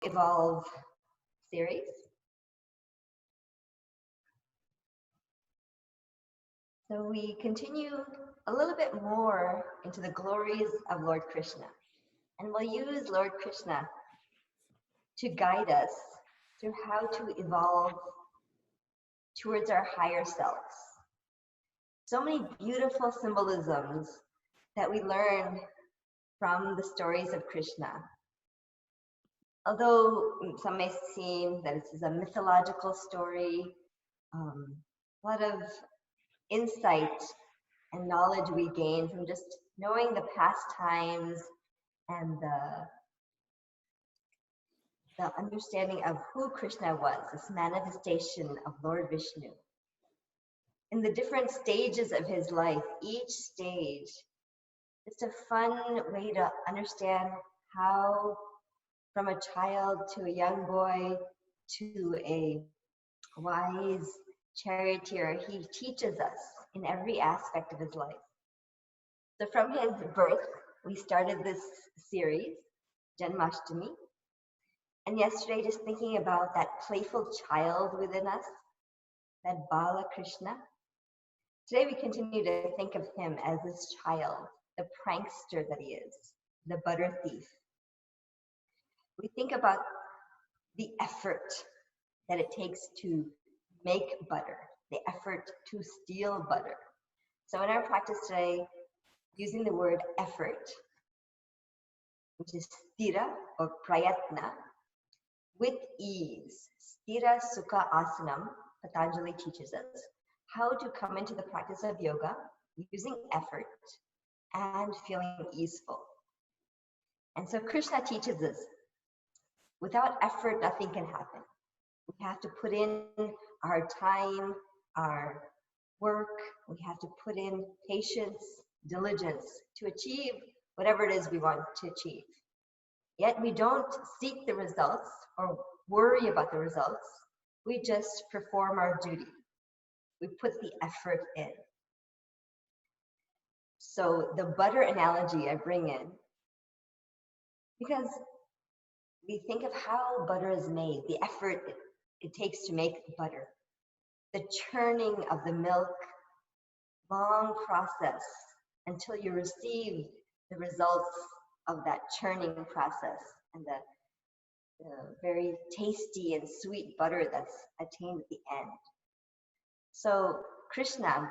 Evolve series. So we continue a little bit more into the glories of Lord Krishna. And we'll use Lord Krishna to guide us through how to evolve towards our higher selves. So many beautiful symbolisms that we learn from the stories of Krishna. Although some may seem that this is a mythological story, a lot of insight and knowledge we gain from just knowing the past times and the understanding of who Krishna was, this manifestation of Lord Vishnu. In the different stages of his life, each stage, it's a fun way to understand how from a child to a young boy to a wise charioteer, he teaches us in every aspect of his life. So from his birth, we started this series, Janmashtami. And yesterday, just thinking about that playful child within us, that Bala Krishna. Today, we continue to think of him as this child, the prankster that he is, the butter thief. We think about the effort that it takes to make butter, the effort to steal butter. So in our practice today, using the word effort, which is stira or prayatna, with ease. Stira Sukha Asanam, Patanjali teaches us how to come into the practice of yoga using effort and feeling easeful. And so Krishna teaches us, without effort, nothing can happen. We have to put in our time, our work, we have to put in patience, diligence to achieve whatever it is we want to achieve. Yet we don't seek the results or worry about the results. We just perform our duty. We put the effort in. So the butter analogy I bring in, because we think of how butter is made, the effort it takes to make butter, the churning of the milk, long process until you receive the results of that churning process and the very tasty and sweet butter that's attained at the end. So Krishna,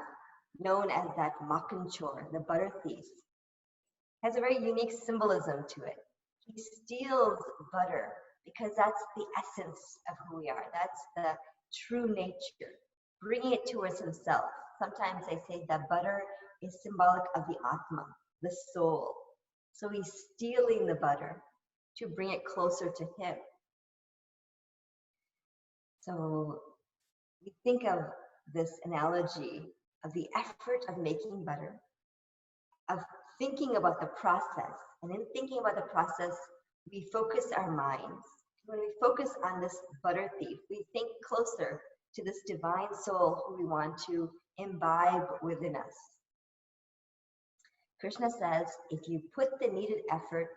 known as that Makhan Chor, the butter thief, has a very unique symbolism to it. He steals butter because that's the essence of who we are. That's the true nature, bringing it towards himself. Sometimes they say that butter is symbolic of the Atma, the soul. So he's stealing the butter to bring it closer to him. So we think of this analogy of the effort of making butter, of thinking about the process. And in thinking about the process, we focus our minds. When we focus on this butter thief, we think closer to this divine soul who we want to imbibe within us. Krishna says, if you put the needed effort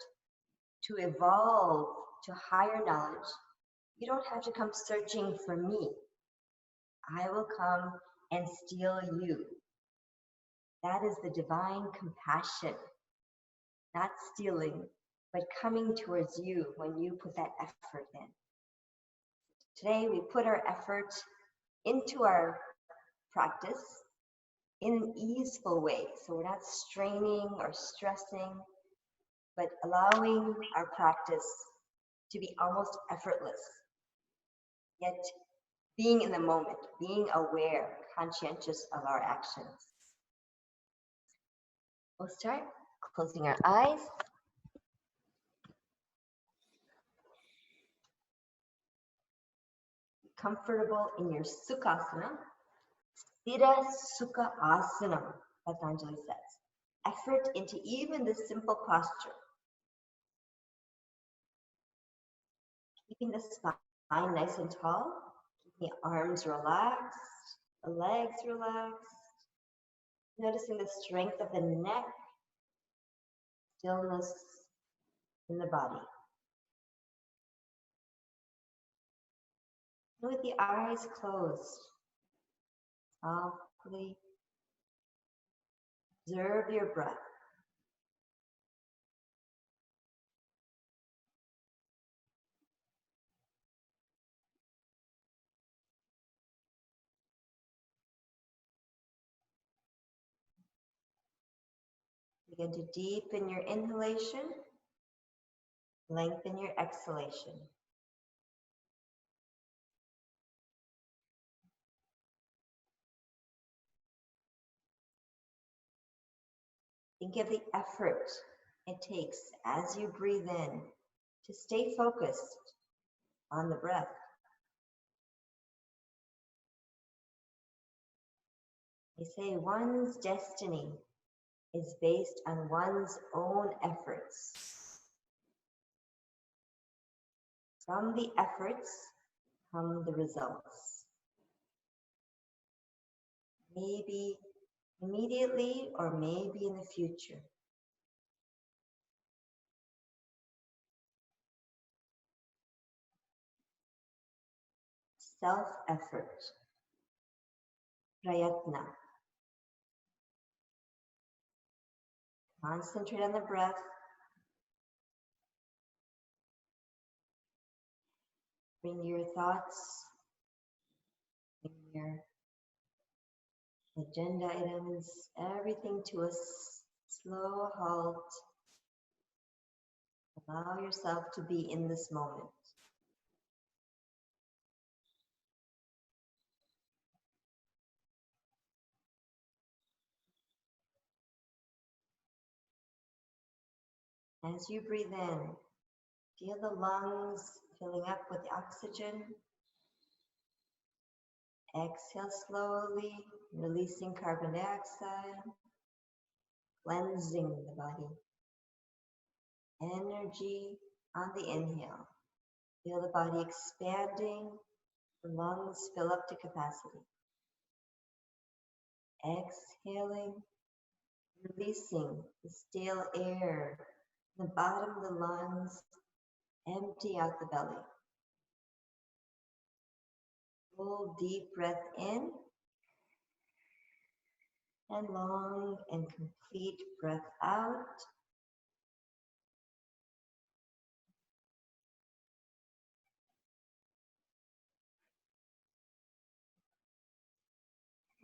to evolve to higher knowledge, you don't have to come searching for me. I will come and steal you. That is the divine compassion, not stealing, but coming towards you when you put that effort in. Today, we put our effort into our practice in an easeful way. So we're not straining or stressing, but allowing our practice to be almost effortless, yet being in the moment, being aware, conscientious of our actions. We'll start closing our eyes. Comfortable in your Sukhasana. Stira Sukha Asanam, Patanjali says. Effort into even this simple posture. Keeping the spine nice and tall, keeping the arms relaxed, the legs relaxed. Noticing the strength of the neck, stillness in the body. And with the eyes closed, softly observe your breath. Begin to deepen your inhalation, lengthen your exhalation. Think of the effort it takes as you breathe in to stay focused on the breath. They say one's destiny is based on one's own efforts. From the efforts come the results. Maybe immediately or maybe in the future. Self-effort, prayatna. Concentrate on the breath. Bring your thoughts, bring your agenda items, everything to a slow halt. Allow yourself to be in this moment. As you breathe in, feel the lungs filling up with oxygen. Exhale slowly, releasing carbon dioxide, cleansing the body. Energy on the inhale. Feel the body expanding, the lungs fill up to capacity. Exhaling, releasing the stale air, the bottom of the lungs, empty out the belly. Full deep breath in, and long and complete breath out.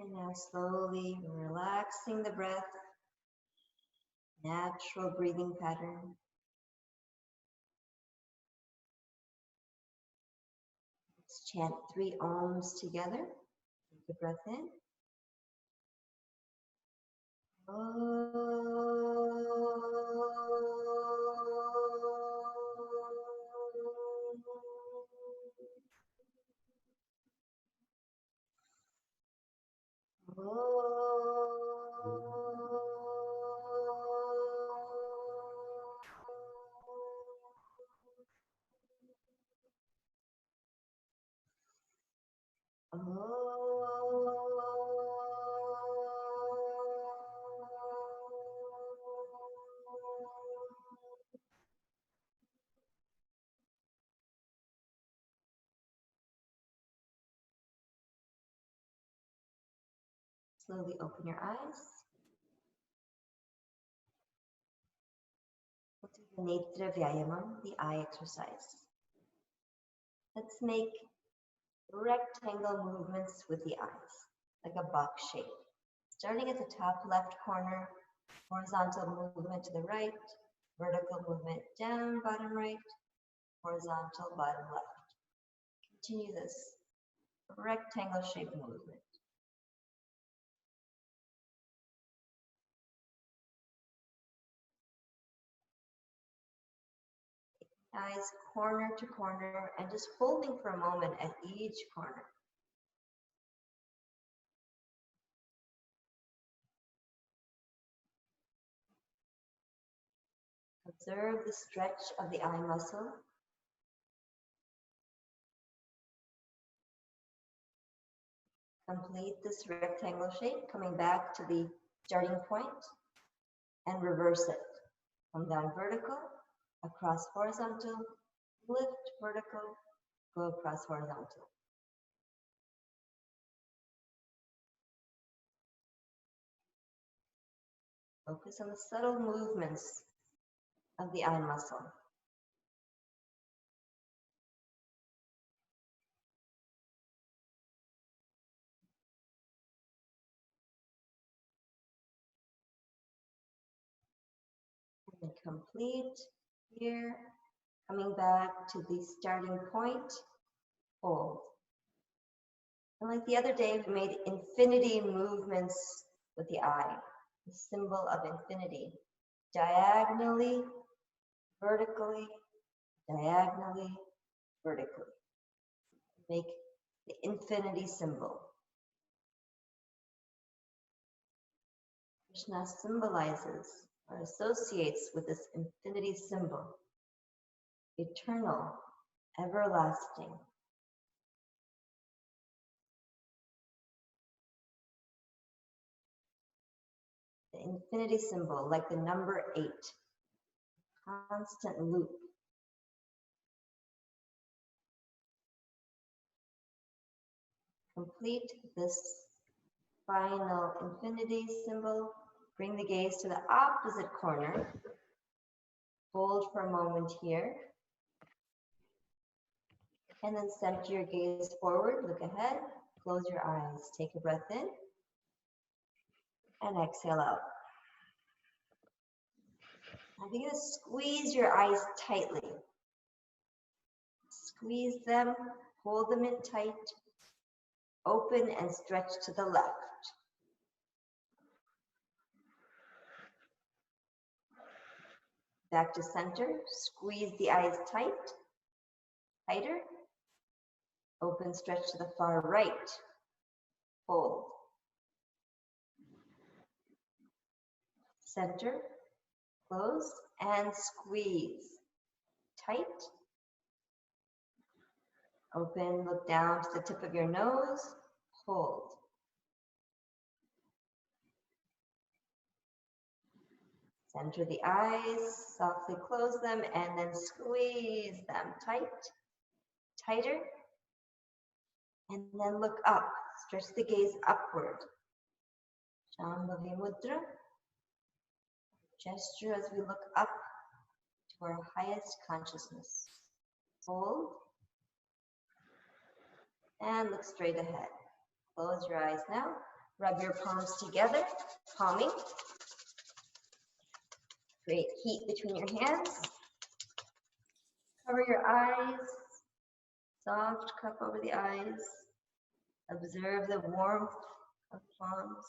And now slowly relaxing the breath, natural breathing pattern. Let's chant 3 Oms together. Take a breath in. Slowly open your eyes. We'll do the Netra Vyayamam, the eye exercise. Let's make rectangle movements with the eyes, like a box shape. Starting at the top left corner, horizontal movement to the right, vertical movement down, bottom right, horizontal, bottom left. Continue this rectangle shape movement. Eyes corner to corner and just holding for a moment at each corner. Observe the stretch of the eye muscle. Complete this rectangle shape, coming back to the starting point and reverse it. Come down vertical, across horizontal, lift vertical, go across horizontal. Focus on the subtle movements of the eye muscle. And complete here, coming back to the starting point, hold. And like the other day, we made infinity movements with the eye, the symbol of infinity, diagonally, vertically, diagonally, vertically. Make the infinity symbol. Krishna symbolizes or associates with this infinity symbol, eternal, everlasting. The infinity symbol, like the number 8, constant loop. Complete this final infinity symbol. Bring the gaze to the opposite corner. Hold for a moment here. And then center your gaze forward, look ahead, close your eyes. Take a breath in and exhale out. Now you're going to squeeze your eyes tightly. Squeeze them, hold them in tight, open and stretch to the left. Back to center, squeeze the eyes tight, tighter. Open, stretch to the far right. Hold. Center, close, and squeeze. Tight. Open, look down to the tip of your nose. Hold. Center the eyes, softly close them, and then squeeze them tight, tighter. And then look up, stretch the gaze upward. Shambhavi Mudra. Gesture as we look up to our highest consciousness. Hold. And look straight ahead. Close your eyes now. Rub your palms together, palming. Create heat between your hands. Cover your eyes. Soft cup over the eyes. Observe the warmth of palms.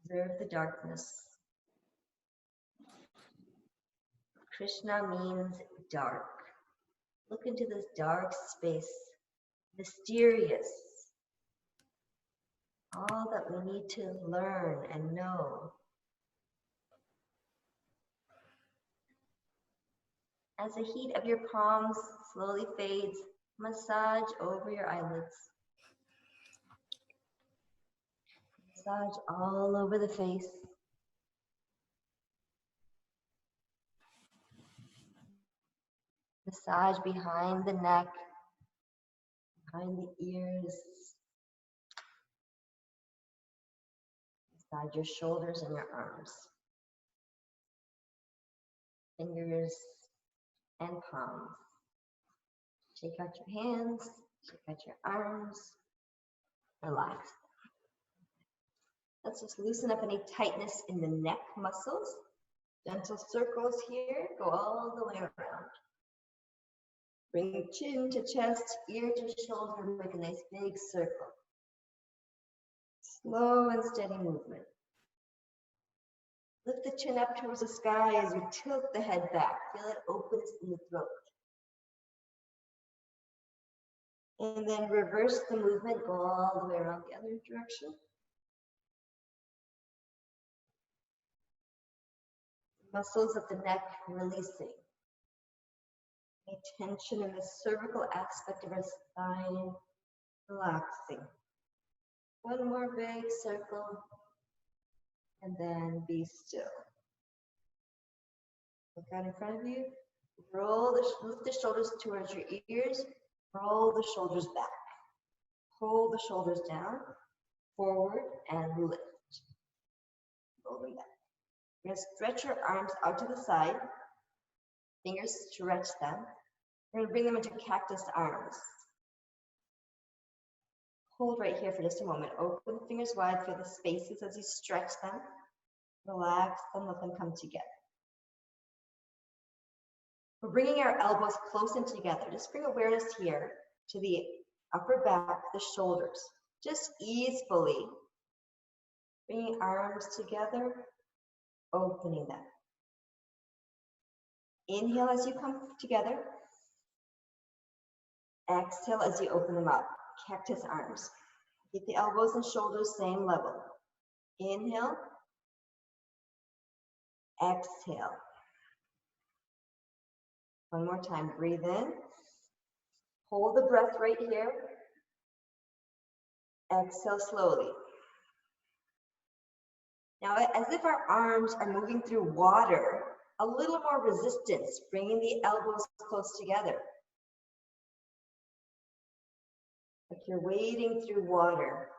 Observe the darkness. Krishna means dark. Look into this dark space, mysterious. All that we need to learn and know. As the heat of your palms slowly fades, massage over your eyelids. Massage all over the face. Massage behind the neck, behind the ears. Massage your shoulders and your arms. Fingers and palms. Shake out your hands, shake out your arms. Relax. Let's just loosen up any tightness in the neck muscles. Gentle circles here, go all the way around. Bring chin to chest, ear to shoulder, make a nice big circle. Slow and steady movement. Lift the chin up towards the sky as you tilt the head back. Feel it opens in the throat. And then reverse the movement, go all the way around the other direction. Muscles of the neck releasing. Any tension in the cervical aspect of our spine, relaxing. One more big circle, and then be still. Look out in front of you. Lift the shoulders towards your ears. Roll the shoulders back. Pull the shoulders down. forward and lift. Rolling back. You're going to stretch your arms out to the side. Fingers, stretch them. We're going to bring them into cactus arms. Hold right here for just a moment. Open the fingers wide, feel the spaces as you stretch them. Relax them, let them come together. We're bringing our elbows close in together. Just bring awareness here to the upper back, the shoulders. Just easefully bringing arms together, opening them. Inhale as you come together. Exhale as you open them up. Cactus arms. Keep the elbows and shoulders same level. Inhale. Exhale. One more time. Breathe in. Hold the breath right here. Exhale slowly. Now, as if our arms are moving through water, a little more resistance, bringing the elbows close together. Like you're wading through water.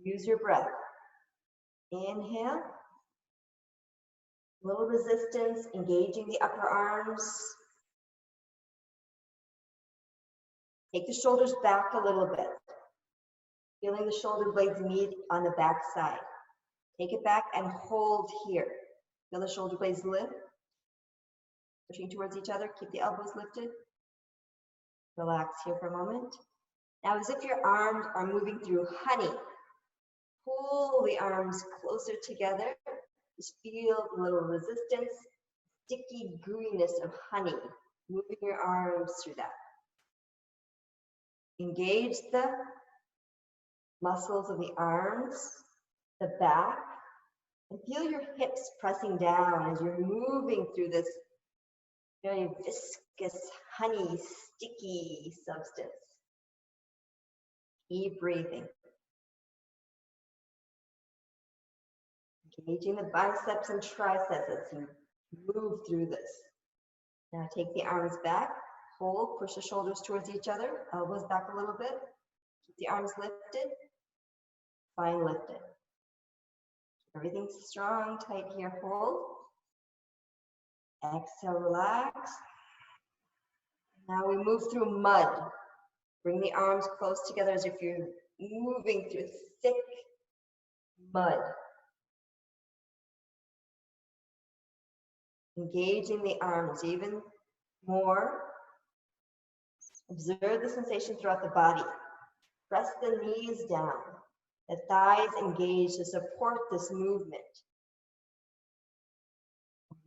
Use your breath. Inhale. Little resistance, engaging the upper arms. Take the shoulders back a little bit. Feeling the shoulder blades meet on the back side. Take it back and hold here. Feel the shoulder blades lift. Pushing towards each other. Keep the elbows lifted. Relax here for a moment. Now, as if your arms are moving through honey, pull the arms closer together. Just feel the little resistance, sticky gooiness of honey, moving your arms through that. Engage the muscles of the arms, the back, and feel your hips pressing down as you're moving through this very viscous, honey, sticky substance. Keep breathing. Engaging the biceps and triceps as you move through this. Now take the arms back, hold, push the shoulders towards each other, elbows back a little bit. Keep the arms lifted, spine lifted. Everything's strong, tight here, hold. Exhale, relax. Now we move through mud. Bring the arms close together as if you're moving through thick mud. Engaging the arms even more. Observe the sensation throughout the body. Press the knees down. The thighs engage to support this movement.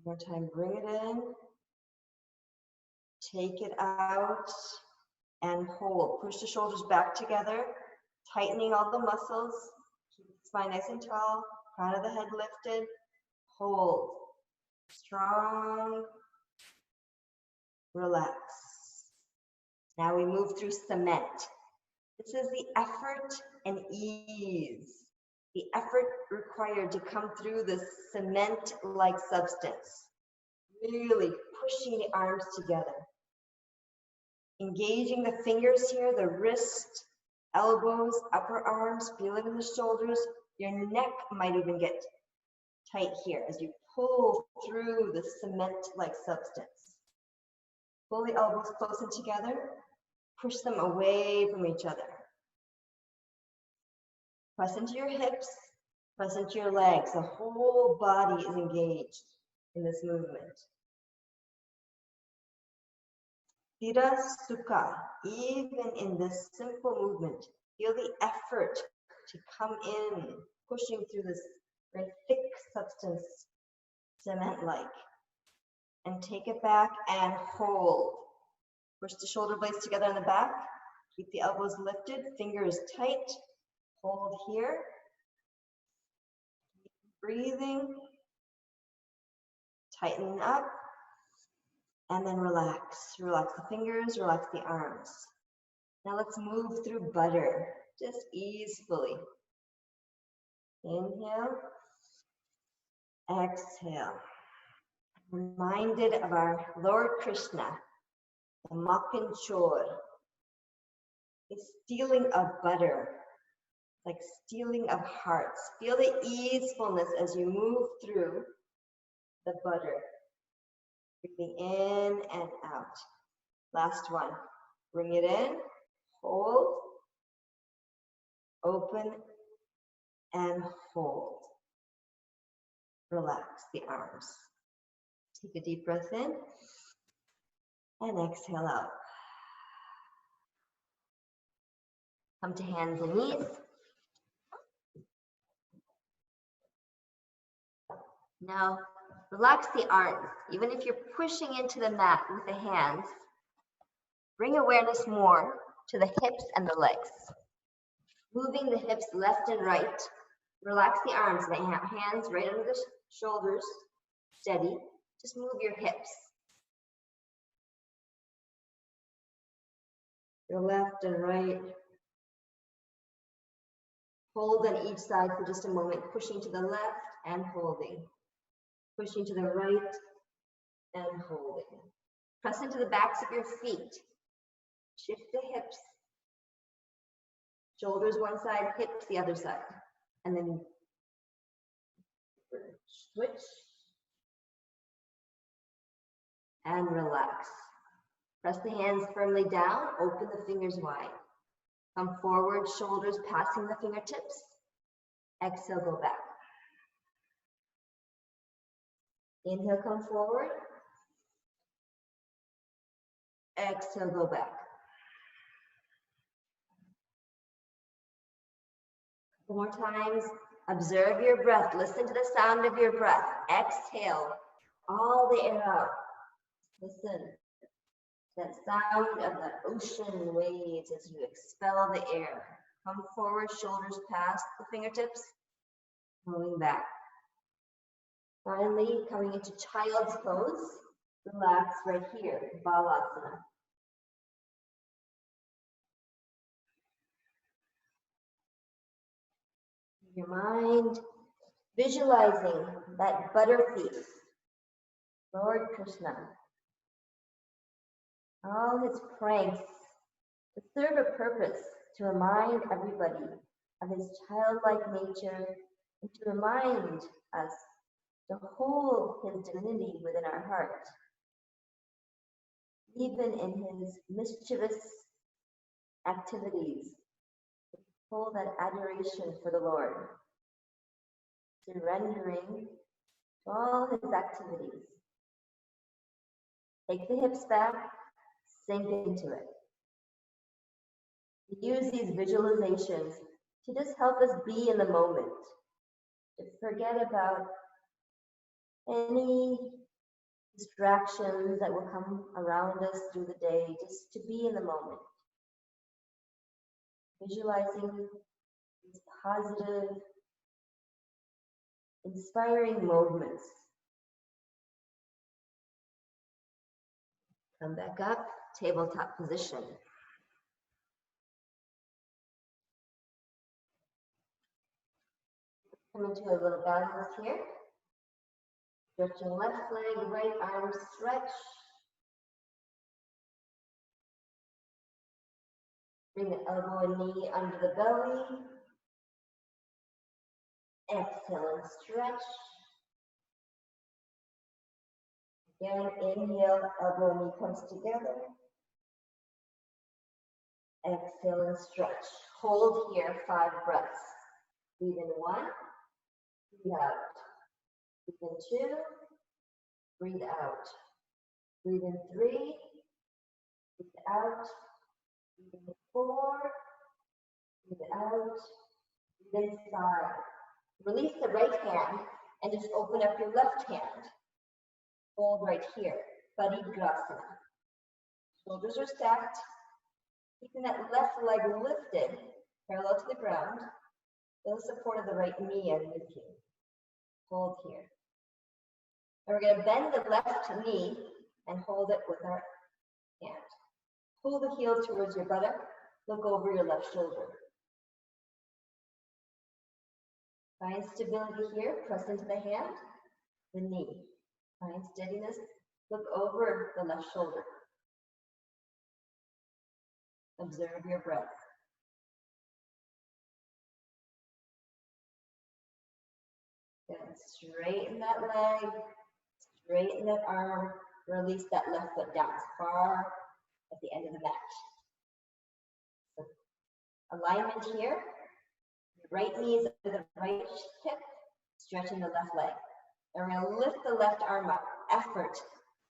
One more time, bring it in. Take it out and hold. Push the shoulders back together, tightening all the muscles. Keep the spine nice and tall, crown of the head lifted. Hold. Strong. Relax. Now we move through cement. This is the effort and ease. The effort required to come through this cement-like substance. Really pushing the arms together. Engaging the fingers here, the wrist, elbows, upper arms, feel it in the shoulders. Your neck might even get tight here as you pull through the cement-like substance. Pull the elbows close in together. Push them away from each other. Press into your hips, press into your legs. The whole body is engaged in this movement. Thira Sukha, even in this simple movement, feel the effort to come in, pushing through this very thick substance, cement-like. And take it back and hold. Push the shoulder blades together in the back. Keep the elbows lifted, fingers tight. Hold here. Keep breathing. Tighten up. And then relax. Relax the fingers, relax the arms. Now let's move through butter, just easily. Inhale. Exhale. Reminded of our Lord Krishna, the Makan Chor, is stealing of butter like stealing of hearts. Feel the easefulness as you move through the butter. Breathing in and out. Last one. Bring it in, hold, open, and hold. Relax the arms. Take a deep breath in and exhale out. Come to hands and knees. Now, relax the arms. Even if you're pushing into the mat with the hands, bring awareness more to the hips and the legs. Moving the hips left and right. Relax the arms, the hands right under the shoulders, steady. Just move your hips. Your left and right. Hold on each side for just a moment, pushing to the left and holding. Pushing to the right and holding. Press into the backs of your feet. Shift the hips. Shoulders one side, hips the other side. And then switch. And relax. Press the hands firmly down, open the fingers wide. Come forward, shoulders passing the fingertips. Exhale, go back. Inhale, come forward. Exhale, go back. Couple more times. Observe your breath. Listen to the sound of your breath. Exhale all the air out. Listen to that sound of the ocean waves as you expel the air. Come forward, shoulders past the fingertips. Moving back. Finally, coming into child's pose. Relax right here, Balasana. Your mind visualizing that butter thief, Lord Krishna. All his pranks to serve a purpose, to remind everybody of his childlike nature and to remind us to hold his divinity within our heart, even in his mischievous activities. Hold that adoration for the Lord, surrendering to all his activities. Take the hips back, sink into it. Use these visualizations to just help us be in the moment, to forget about any distractions that will come around us through the day, just to be in the moment. Visualizing these positive, inspiring moments. Come back up, tabletop position. Come into a little balance here. Stretching left leg, right arm stretch. Bring the elbow and knee under the belly. Exhale and stretch. Again, inhale, elbow and knee comes together. Exhale and stretch. Hold here 5 breaths. Breathe in 1, breathe out. Breathe in 2, breathe out. Breathe in 3, breathe out. Breathe in 4, breathe out. Breathe in 5. Release the right hand and just open up your left hand. Hold right here, Parigrasana. Shoulders are stacked. Keeping that left leg lifted, parallel to the ground. Feel the support of the right knee underneath you. Hold here. And we're going to bend the left knee and hold it with our hand. Pull the heel towards your buttock. Look over your left shoulder. Find stability here. Press into the hand, the knee. Find steadiness. Look over the left shoulder. Observe your breath. straighten that leg, straighten that arm, release that left foot down as far at the end of the mat. So alignment here, your right knee is under the right hip, stretching the left leg. And we're gonna lift the left arm up, effort.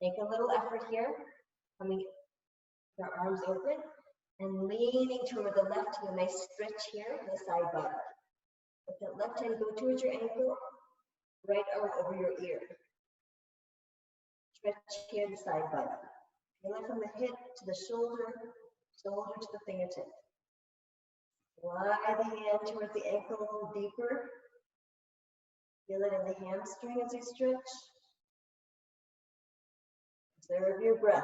Take a little effort here, coming your arms open and leaning toward the left, a nice stretch here in the side body. Let that left hand go towards your ankle, right arm over your ear. Stretch here the side body. Feel it from the hip to the shoulder, shoulder to the fingertip. Slide the hand towards the ankle a little deeper. Feel it in the hamstring as you stretch. Observe your breath.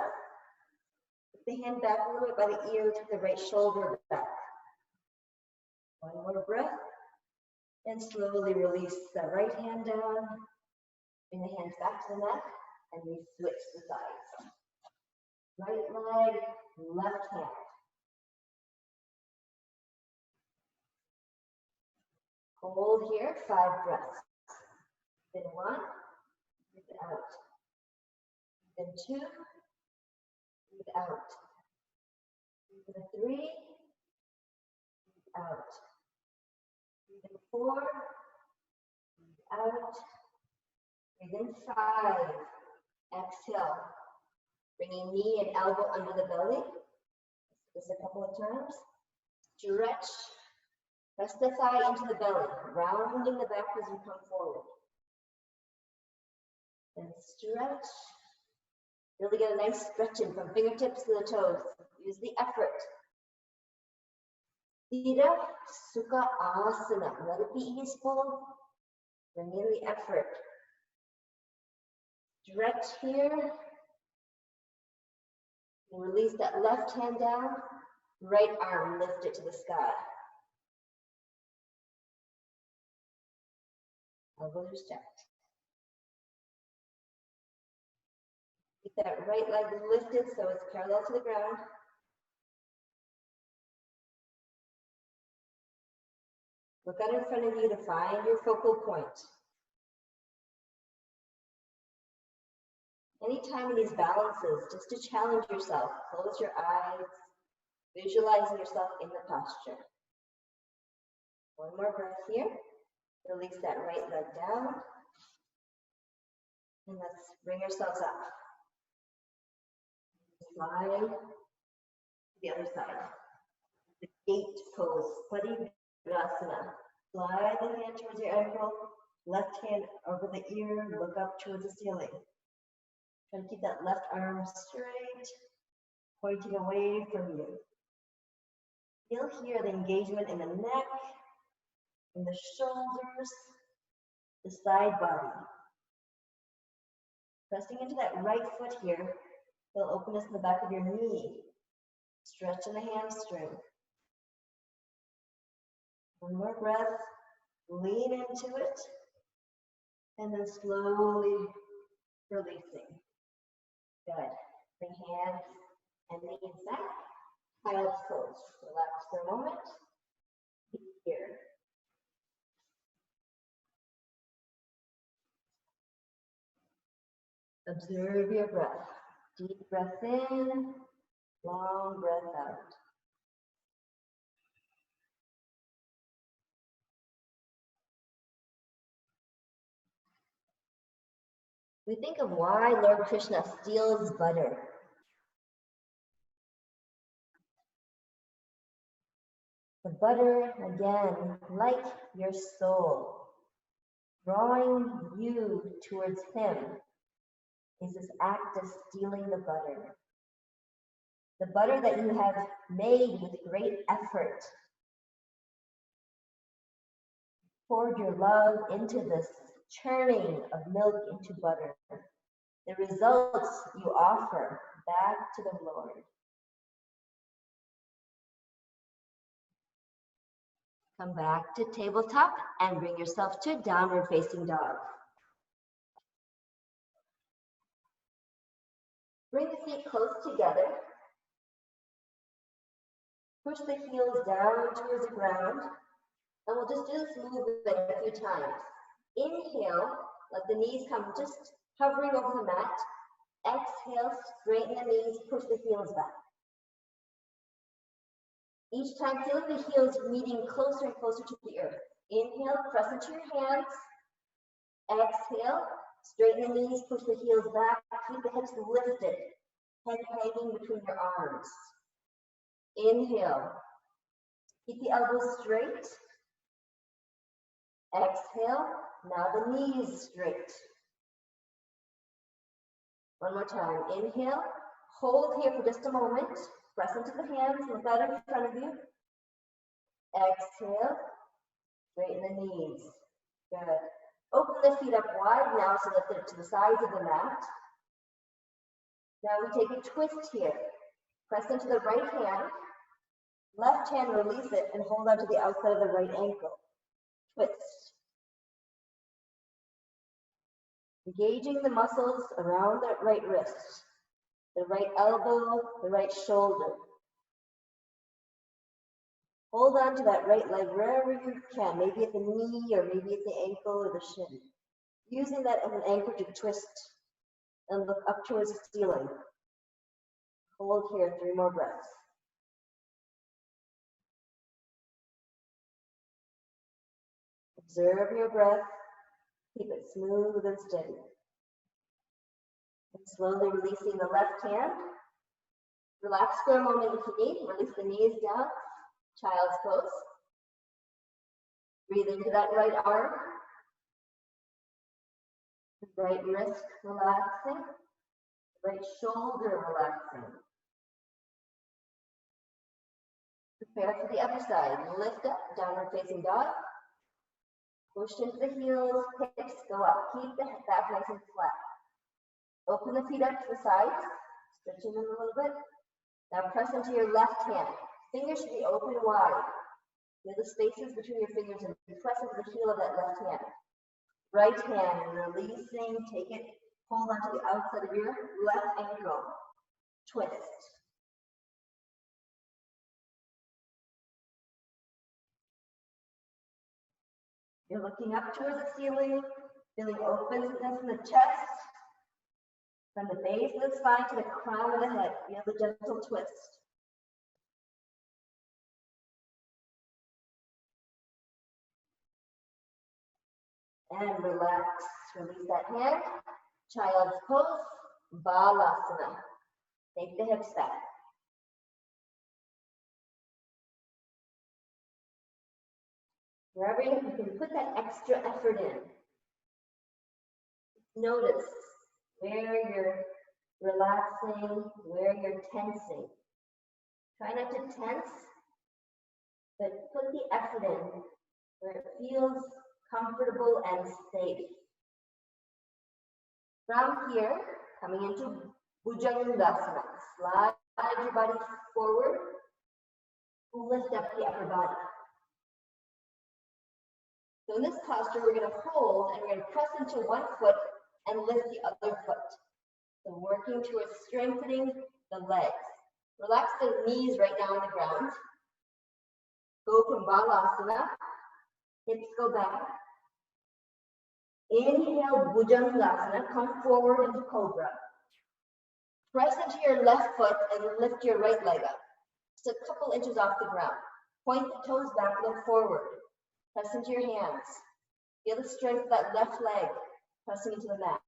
Put the hand back a little bit by the ear to the right shoulder back. One more breath. And slowly release the right hand down. Bring the hands back to the mat. And we switch the sides. Right leg, left hand. Hold here, 5 breaths. Then 1, breathe out. Then 2, breathe out. Then 3, breathe out. Then 4, breathe out. Breathe in 5, exhale. Bringing knee and elbow under the belly. This a couple of times. Stretch. Press the thigh into the belly, rounding the back as you come forward. Then stretch. Really get a nice stretching from fingertips to the toes. Use the effort. Sthira Sukha Asana. Let it be easeful. Bring in the effort. Stretch here. And release that left hand down. Right arm, lift it to the sky. Elbows are stacked. Keep that right leg lifted so it's parallel to the ground. Look out in front of you to find your focal point. Anytime in these balances, just to challenge yourself, close your eyes, visualizing yourself in the posture. One more breath here. Release that right leg down. And let's bring ourselves up. Slide to the other side. The gate pose, Parivrasana. Slide the hand towards your ankle, left hand over the ear, look up towards the ceiling. Try to keep that left arm straight, pointing away from you. Feel here the engagement in the neck, in the shoulders, the side body. Pressing into that right foot here, feel openness in the back of your knee. Stretch in the hamstring. One more breath, lean into it, and then slowly releasing. Good. Bring hands and knees back. Child's pose. Relax for a moment. Be here. Observe your breath. Deep breath in, long breath out. We think of why Lord Krishna steals butter. The butter, again, like your soul, drawing you towards him, is this act of stealing the butter. The butter that you have made with great effort. Poured your love into this churning of milk into butter. The results you offer back to the Lord. Come back to tabletop and bring yourself to downward facing dog. Bring the feet close together. Push the heels down towards the ground. And we'll just do this movement a few times. Inhale, let the knees come just hovering over the mat. Exhale, straighten the knees, push the heels back. Each time, feeling the heels meeting closer and closer to the earth. Inhale, press into your hands. Exhale, straighten the knees, push the heels back. Keep the hips lifted, head hanging between your arms. Inhale, keep the elbows straight. Exhale, now the knees straight. One more time, inhale, hold here for just a moment. Press into the hands, look out in front of you. Exhale, straighten the knees. Good. Open the feet up wide now so that they're to the sides of the mat. Now we take a twist here. Press into the right hand. Left hand, release it and hold on to the outside of the right ankle. Twist. Engaging the muscles around the right wrist, the right elbow, the right shoulder. Hold on to that right leg wherever you can, maybe at the knee or maybe at the ankle or the shin. Using that as an anchor to twist and look up towards the ceiling. Hold here, 3 more breaths. Observe your breath. Keep it smooth and steady. And slowly releasing the left hand. Relax for a moment if you need. Release the knees down. Child's pose. Breathe into that right arm. Right wrist relaxing. Right shoulder relaxing. Prepare for the other side. Lift up, downward facing dog. Push into the heels, hips go up. Keep the back nice and flat. Open the feet up to the sides, stretching them a little bit. Now press into your left hand. Fingers should be open wide. Feel the spaces between your fingers and press into the heel of that left hand. Right hand, releasing, take it, hold onto the outside of your left ankle. Twist. You're looking up towards the ceiling, feeling openness in the chest, from the base of the spine to the crown of the head. Feel the gentle twist. And relax. Release that hand. Child's pose, Balasana. Take the hips back. Wherever you can put that extra effort in. Notice where you're relaxing, where you're tensing. Try not to tense, but put the effort in where it feels comfortable and safe. From here, coming into Bhujangasana. Slide your body forward. Lift up the upper body. So in this posture, we're going to hold and we're going to press into one foot and lift the other foot. So working towards strengthening the legs. Relax the knees right now on the ground. Go from Balasana. Hips go back. Inhale, Bhujangasana. Come forward into Cobra. Press into your left foot and lift your right leg up. Just a couple inches off the ground. Point the toes back, look forward. Press into your hands. Feel the strength of that left leg pressing into the mat.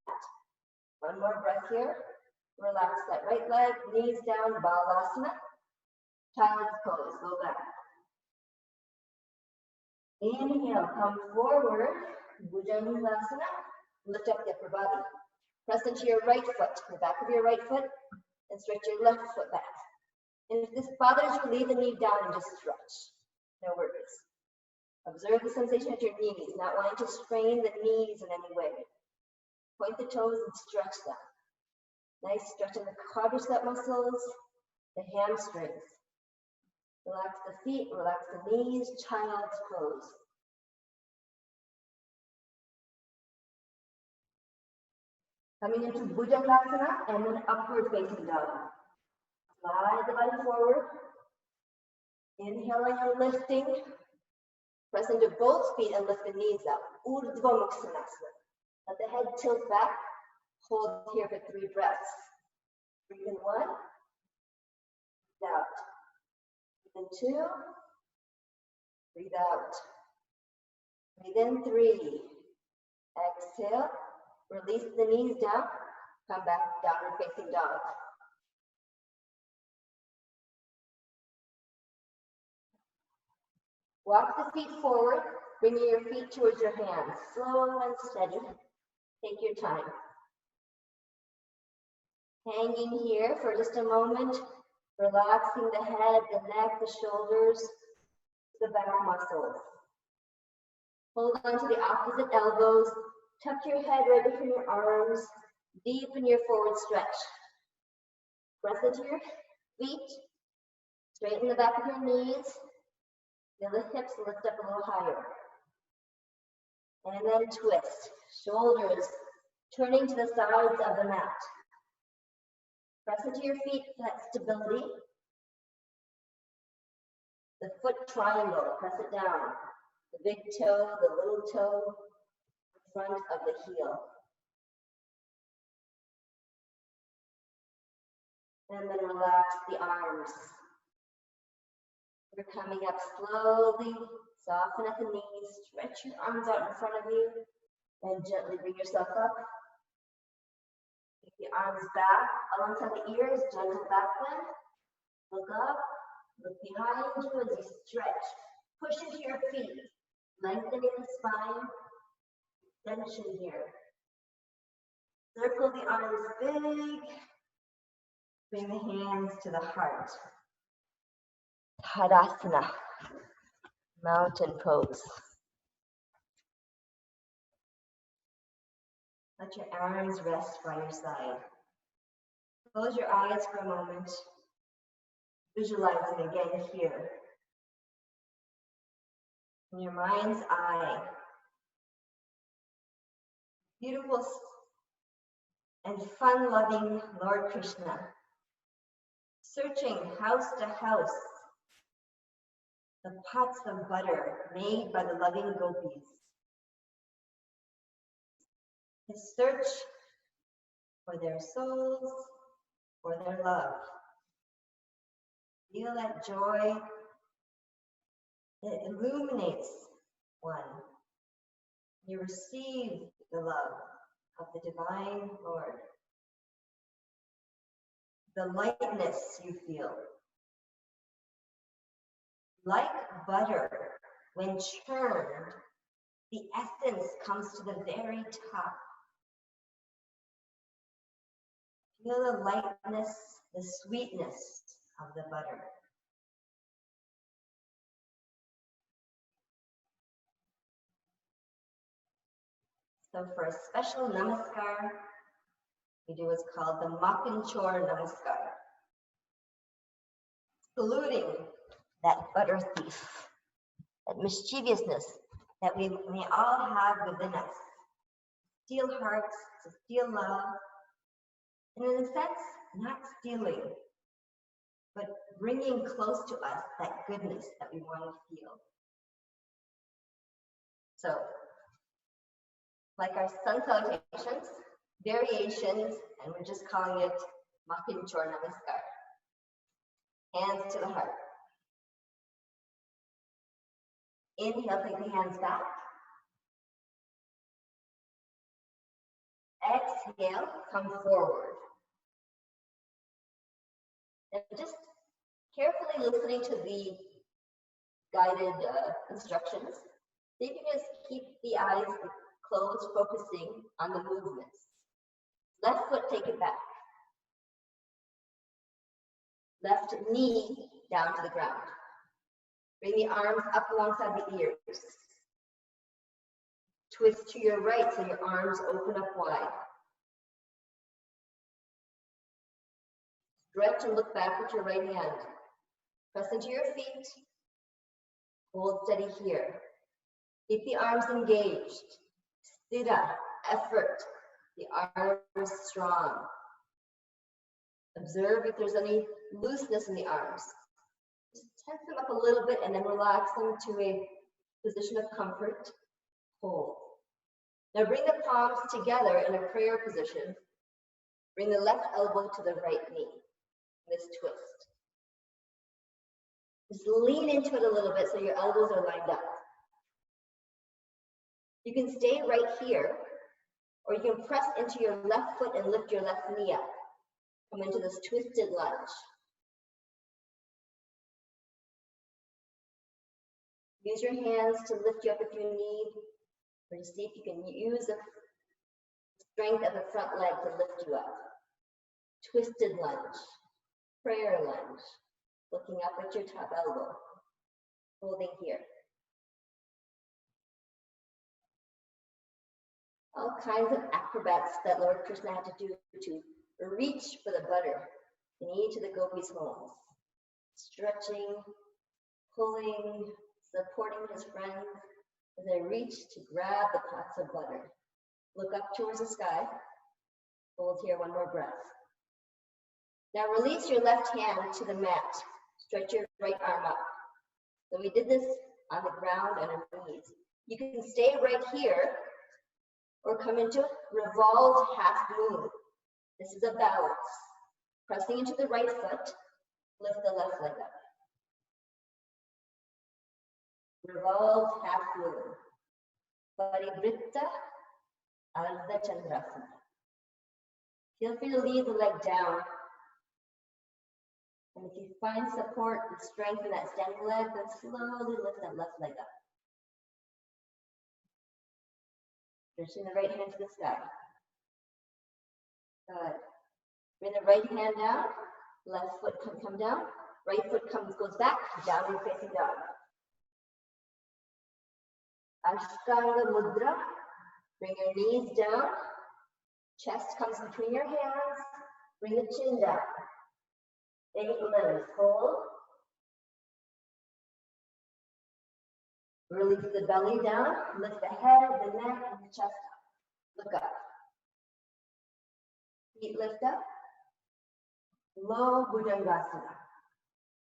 One more breath here. Relax that right leg, knees down, Balasana. Child's pose, go back. Inhale, come forward, Bhujangasana. Lift up the upper body. Press into your right foot, the back of your right foot, and stretch your left foot back. And if this bothers you, leave the knee down and just stretch. No worries. Observe the sensation at your knees, not wanting to strain the knees in any way. Point the toes and stretch them. Nice stretch in the quadricep muscles, the hamstrings. Relax the feet, relax the knees, child's pose. Coming into Bhujangasana and then upward facing dog. Slide the body forward. Inhaling and lifting. Press into both feet and lift the knees up. Urdhva Mukha Svanasana. Let the head tilt back. Hold here for 3 breaths. Breathe in 1. Breathe out. Breathe in 2. Breathe out. Breathe in 3. Exhale. Release the knees down. Come back, downward facing dog. Walk the feet forward, bringing your feet towards your hands. Slow and steady. Take your time. Hanging here for just a moment, relaxing the head, the neck, the shoulders, the back muscles. Hold on to the opposite elbows. Tuck your head right between your arms. Deepen your forward stretch. Press into your feet. Straighten the back of your knees. Feel the hips lift up a little higher. And then twist. Shoulders turning to the sides of the mat. Press into your feet for that stability. The foot triangle, press it down. The big toe, the little toe, in front of the heel. And then relax the arms. We're coming up slowly. Soften at the knees. Stretch your arms out in front of you. And gently bring yourself up. Take the arms back alongside the ears. Gentle back bend. Look up. Look behind you as you stretch. Push into your feet. Lengthening the spine. Extension here. Circle the arms big. Bring the hands to the heart. Tadasana, mountain pose. Let your arms rest by your side. Close your eyes for a moment. Visualizing again here. In your mind's eye. Beautiful and fun-loving Lord Krishna. Searching house to house. The pots of butter made by the loving gopis. His search for their souls, for their love. Feel that joy that illuminates one. You receive the love of the divine Lord. The lightness you feel. Like butter, when churned, the essence comes to the very top. Feel the lightness, the sweetness of the butter. So for a special namaskar, we do what's called the Makanchor Namaskar. Saluting that butter thief, that mischievousness that we may all have within us. Steal hearts, to steal love, and in a sense, not stealing, but bringing close to us that goodness that we want to feel. So, like our sun salutations, variations, and we're just calling it Makanchor Namaskar. Hands to the heart. Inhale, take the hands back. Exhale, come forward. And just carefully listening to the guided instructions, so you can just keep the eyes closed, focusing on the movements. Left foot, take it back. Left knee down to the ground. Bring the arms up alongside the ears. Twist to your right so your arms open up wide. Stretch and look back with your right hand. Press into your feet. Hold steady here. Keep the arms engaged. Sthira, effort. The arms strong. Observe if there's any looseness in the arms. Just tense them up a little bit and then relax them to a Position of comfort, hold. Now bring the palms together in a prayer position. Bring the left elbow to the right knee. This twist. Just lean into it a little bit so your elbows are lined up. You can stay right here, or you can press into your left foot and lift your left knee up. Come into this twisted lunge. Use your hands to lift you up if you need, or to see if you can use the strength of the front leg to lift you up. Twisted lunge, prayer lunge, looking up at your top elbow, holding here. All kinds of acrobats that Lord Krishna had to do to reach for the butter in each of the gopis' homes. Stretching, pulling, supporting his friends as they reach to grab the pots of butter. Look up towards the sky. Hold here, one more breath. Now release your left hand to the mat. Stretch your right arm up. So we did this on the ground on our knees. You can stay right here or come into revolved half moon. This is a balance. Pressing into the right foot, lift the left leg up. Revolved half moon. Parivritta Ardha Chandrasana. Feel free to leave the leg down. And if you find support and strength in that standing leg, then slowly lift that left leg up. Stretching the right hand to the sky. Good. Bring the right hand down. Left foot can come down. Right foot goes back. Downward facing dog. Ashtanga Mudra. Bring your knees down. Chest comes between your hands. Bring the chin down. 8 limbs. Hold. Release the belly down. Lift the head, the neck, and the chest up. Look up. Feet lift up. Low Bhujangasana.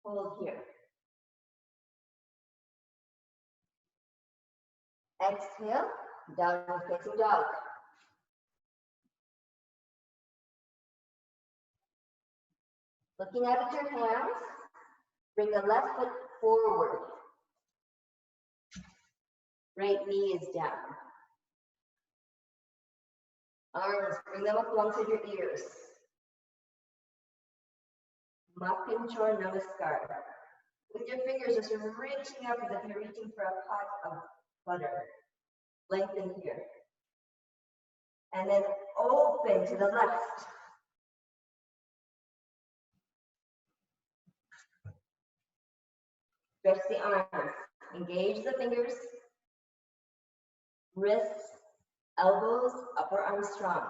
Hold here. Exhale, downward facing dog. Looking out at your hands, bring the left foot forward. Right knee is down. Arms, bring them up alongside your ears. Makinchor Namaskar. With your fingers, just reaching up as if you're reaching for a pot of butter. Lengthen here. And then open to the left. Stretch the arms. Engage the fingers. Wrists, elbows, upper arms strong.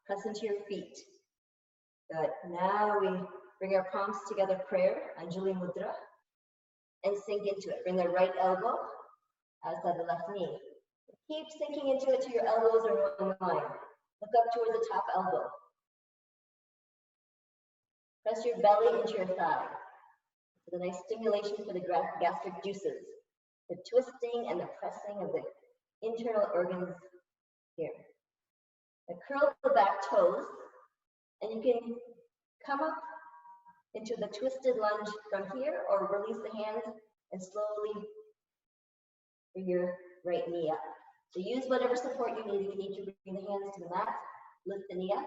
Press into your feet. Good. Now we bring our palms together, prayer, Anjali Mudra, and sink into it. Bring the right elbow outside the left knee. Keep sinking into it till your elbows are in line. Look up towards the top elbow. Press your belly into your thigh. It's a nice stimulation for the gastric juices. The twisting and the pressing of the internal organs here. Now curl the back toes, and you can come up into the twisted lunge from here, or release the hands and slowly bring your right knee up. So use whatever support you need. If you need to bring the hands to the mat, lift the knee up,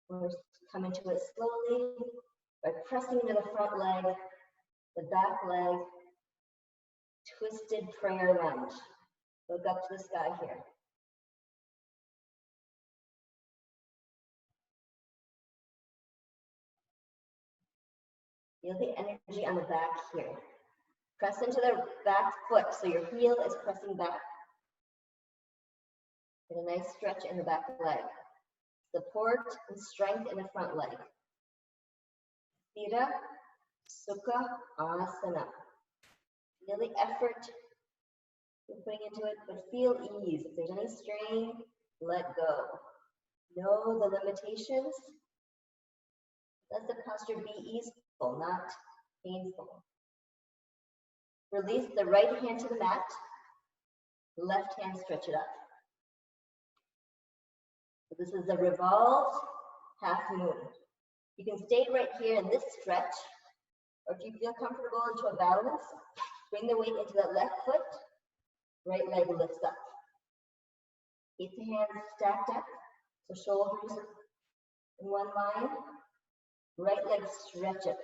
or come into it slowly by pressing into the front leg, the back leg, twisted prayer lunge. Look up to the sky here. Feel the energy on the back here. Press into the back foot so your heel is pressing back. Get a nice stretch in the back leg. Support and strength in the front leg. Sthira Sukha Asana. Feel the effort you're putting into it, but feel ease. If there's any strain, let go. Know the limitations. Let the posture be easeful, not painful. Release the right hand to the mat. Left hand, stretch it up. So this is a revolved half moon. You can stay right here in this stretch, or if you feel comfortable into a balance, bring the weight into the left foot, right leg lifts up. Keep the hands stacked up, so shoulders in one line, right leg stretch it.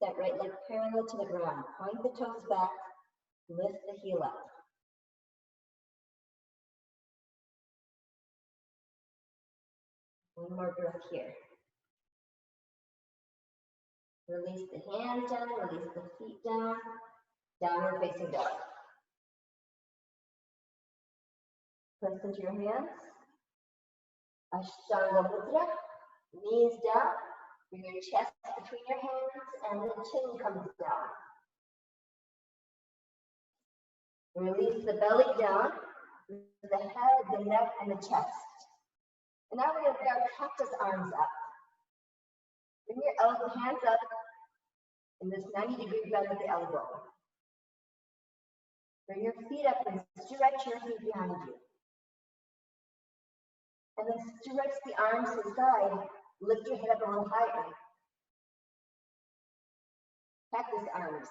That right leg parallel to the ground. Point the toes back, lift the heel up. One more breath here. Release the hands down, release the feet down, downward facing dog. Press into your hands. Ashtanga Mudra, knees down, bring your chest between your hands and the chin comes down. Release the belly down, the head, the neck, and the chest. And now we're going to bring our cactus arms up. Bring your hands up in this 90-degree bend at the elbow. Bring your feet up and stretch your feet behind you. And then stretch the arms to the side. Lift your head up a little higher. Cactus arms.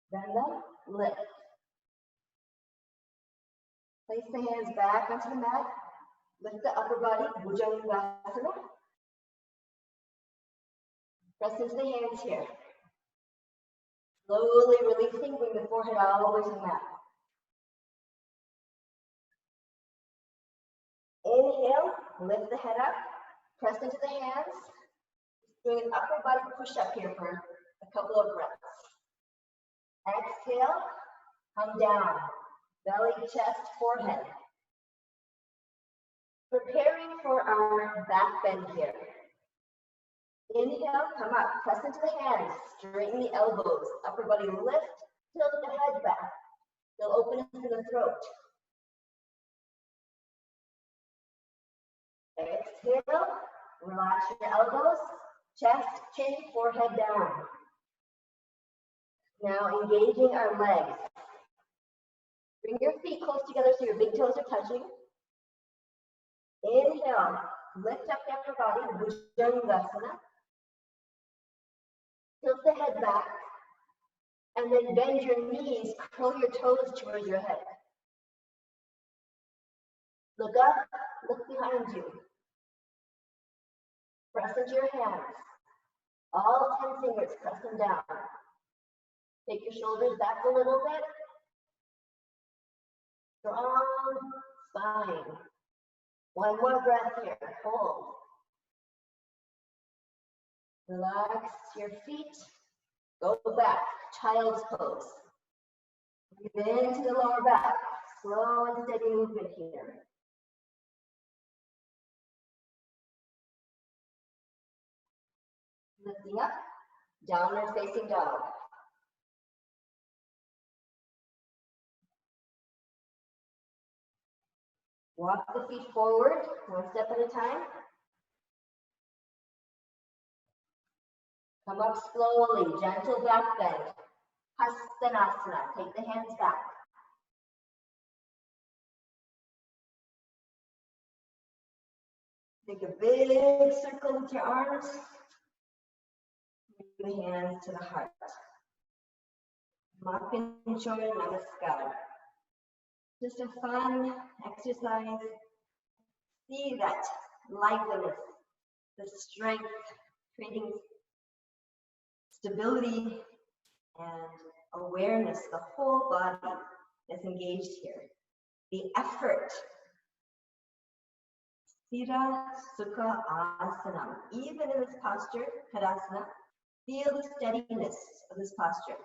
Bend them, lift. Place the hands back onto the mat. Lift the upper body, Bhujangasana. Press into the hands here. Slowly releasing, bring the forehead all the way to the mat. Inhale, lift the head up, press into the hands. Doing an upper body push-up here for a couple of breaths. Exhale, come down. Belly, chest, forehead. Preparing for our back bend here. Inhale, come up, press into the hands, straighten the elbows, upper body lift, tilt the head back. Still open into the throat. Exhale, relax your elbows, chest, chin, forehead down. Now engaging our legs. Bring your feet close together so your big toes are touching. Inhale, lift up the upper body, Bhujangasana. Tilt the head back, and then bend your knees, curl your toes towards your head. Look up, look behind you. Press into your hands. All 10 fingers, press them down. Take your shoulders back a little bit. Strong spine. One more breath here, hold. Relax your feet, go back, child's pose. Breathe into the lower back, slow and steady movement here. Lifting up, downward facing dog. Walk the feet forward, one step at a time. Come up slowly, gentle back bend. Hastanasana, take the hands back. Take a big circle with your arms. Bring the hands to the heart. Makinchoya Namaskar. Just a fun exercise. See that liveliness, the strength, creating stability and awareness. The whole body is engaged here. The effort. Sthira Sukha Asanam. Even in this posture, Tadasana, feel the steadiness of this posture.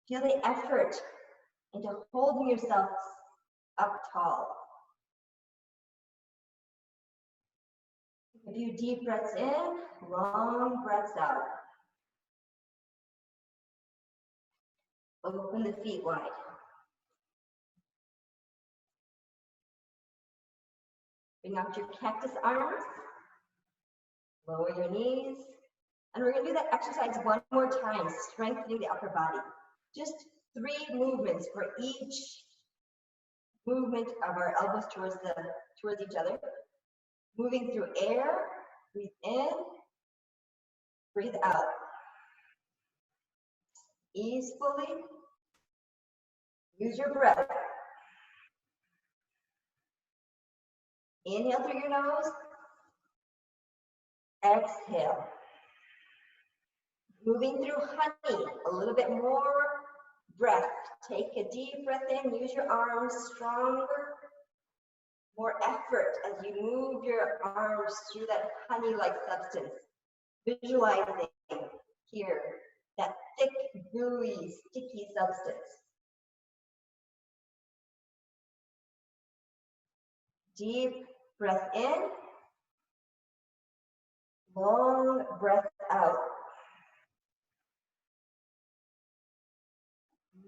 Feel the effort into holding yourself up tall. A few deep breaths in, long breaths out. Open the feet wide. Bring out your cactus arms. Lower your knees. And we're going to do that exercise one more time, strengthening the upper body. Just 3 movements for each movement of our elbows towards each other. Moving through air, breathe in, breathe out. Easefully, use your breath. Inhale through your nose, exhale. Moving through honey, a little bit more breath. Take a deep breath in, use your arms stronger, more effort as you move your arms through that honey-like substance. Visualizing here, that thick, gooey, sticky substance. Deep breath in, long breath out.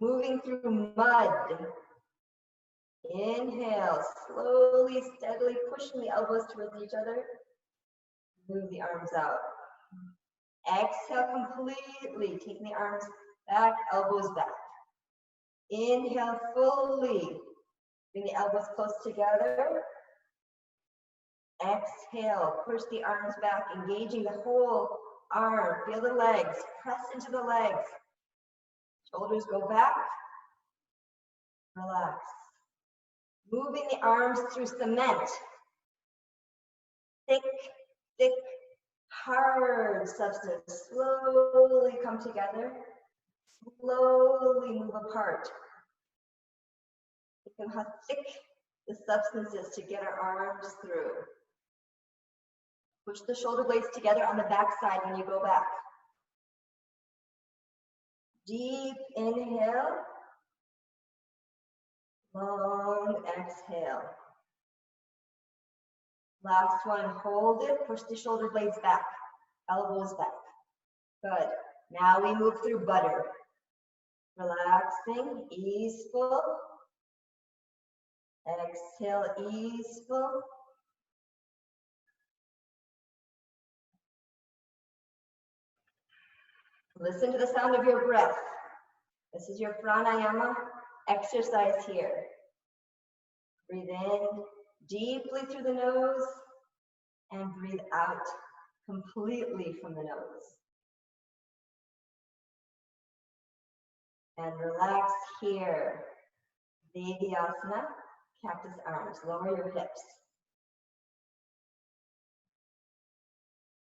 Moving through mud. Inhale, slowly, steadily pushing the elbows towards each other. Move the arms out. Exhale completely, taking the arms back, elbows back. Inhale fully, bring the elbows close together. Exhale, push the arms back, engaging the whole arm. Feel the legs, press into the legs. Shoulders go back, relax. Moving the arms through cement. Thick, thick, hard substance. Slowly come together. Slowly move apart. Look at how thick the substance is to get our arms through. Push the shoulder blades together on the back side when you go back. Deep inhale. Long exhale. Last one, hold it, push the shoulder blades back, elbows back. Good. Now we move through butter. Relaxing, easeful. Exhale, easeful. Listen to the sound of your breath. This is your pranayama exercise here. Breathe in deeply through the nose and breathe out completely from the nose. And relax here. Devyasana, cactus arms. Lower your hips.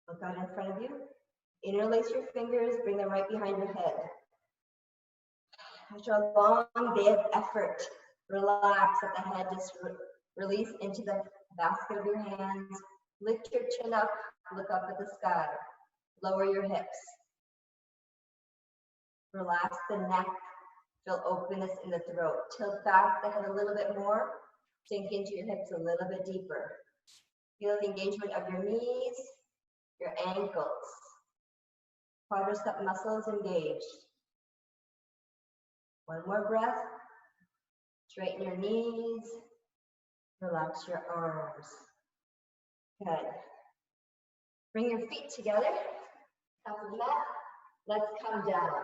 Look out in front of you. Interlace your fingers, bring them right behind your head. After a long day of effort, relax at the head, just release into the basket of your hands. Lift your chin up, look up at the sky. Lower your hips. Relax the neck, feel openness in the throat. Tilt back the head a little bit more, sink into your hips a little bit deeper. Feel the engagement of your knees, your ankles. Quadricep muscles engaged. One more breath. Straighten your knees. Relax your arms. Good. Bring your feet together. Top of the mat. Let's come down.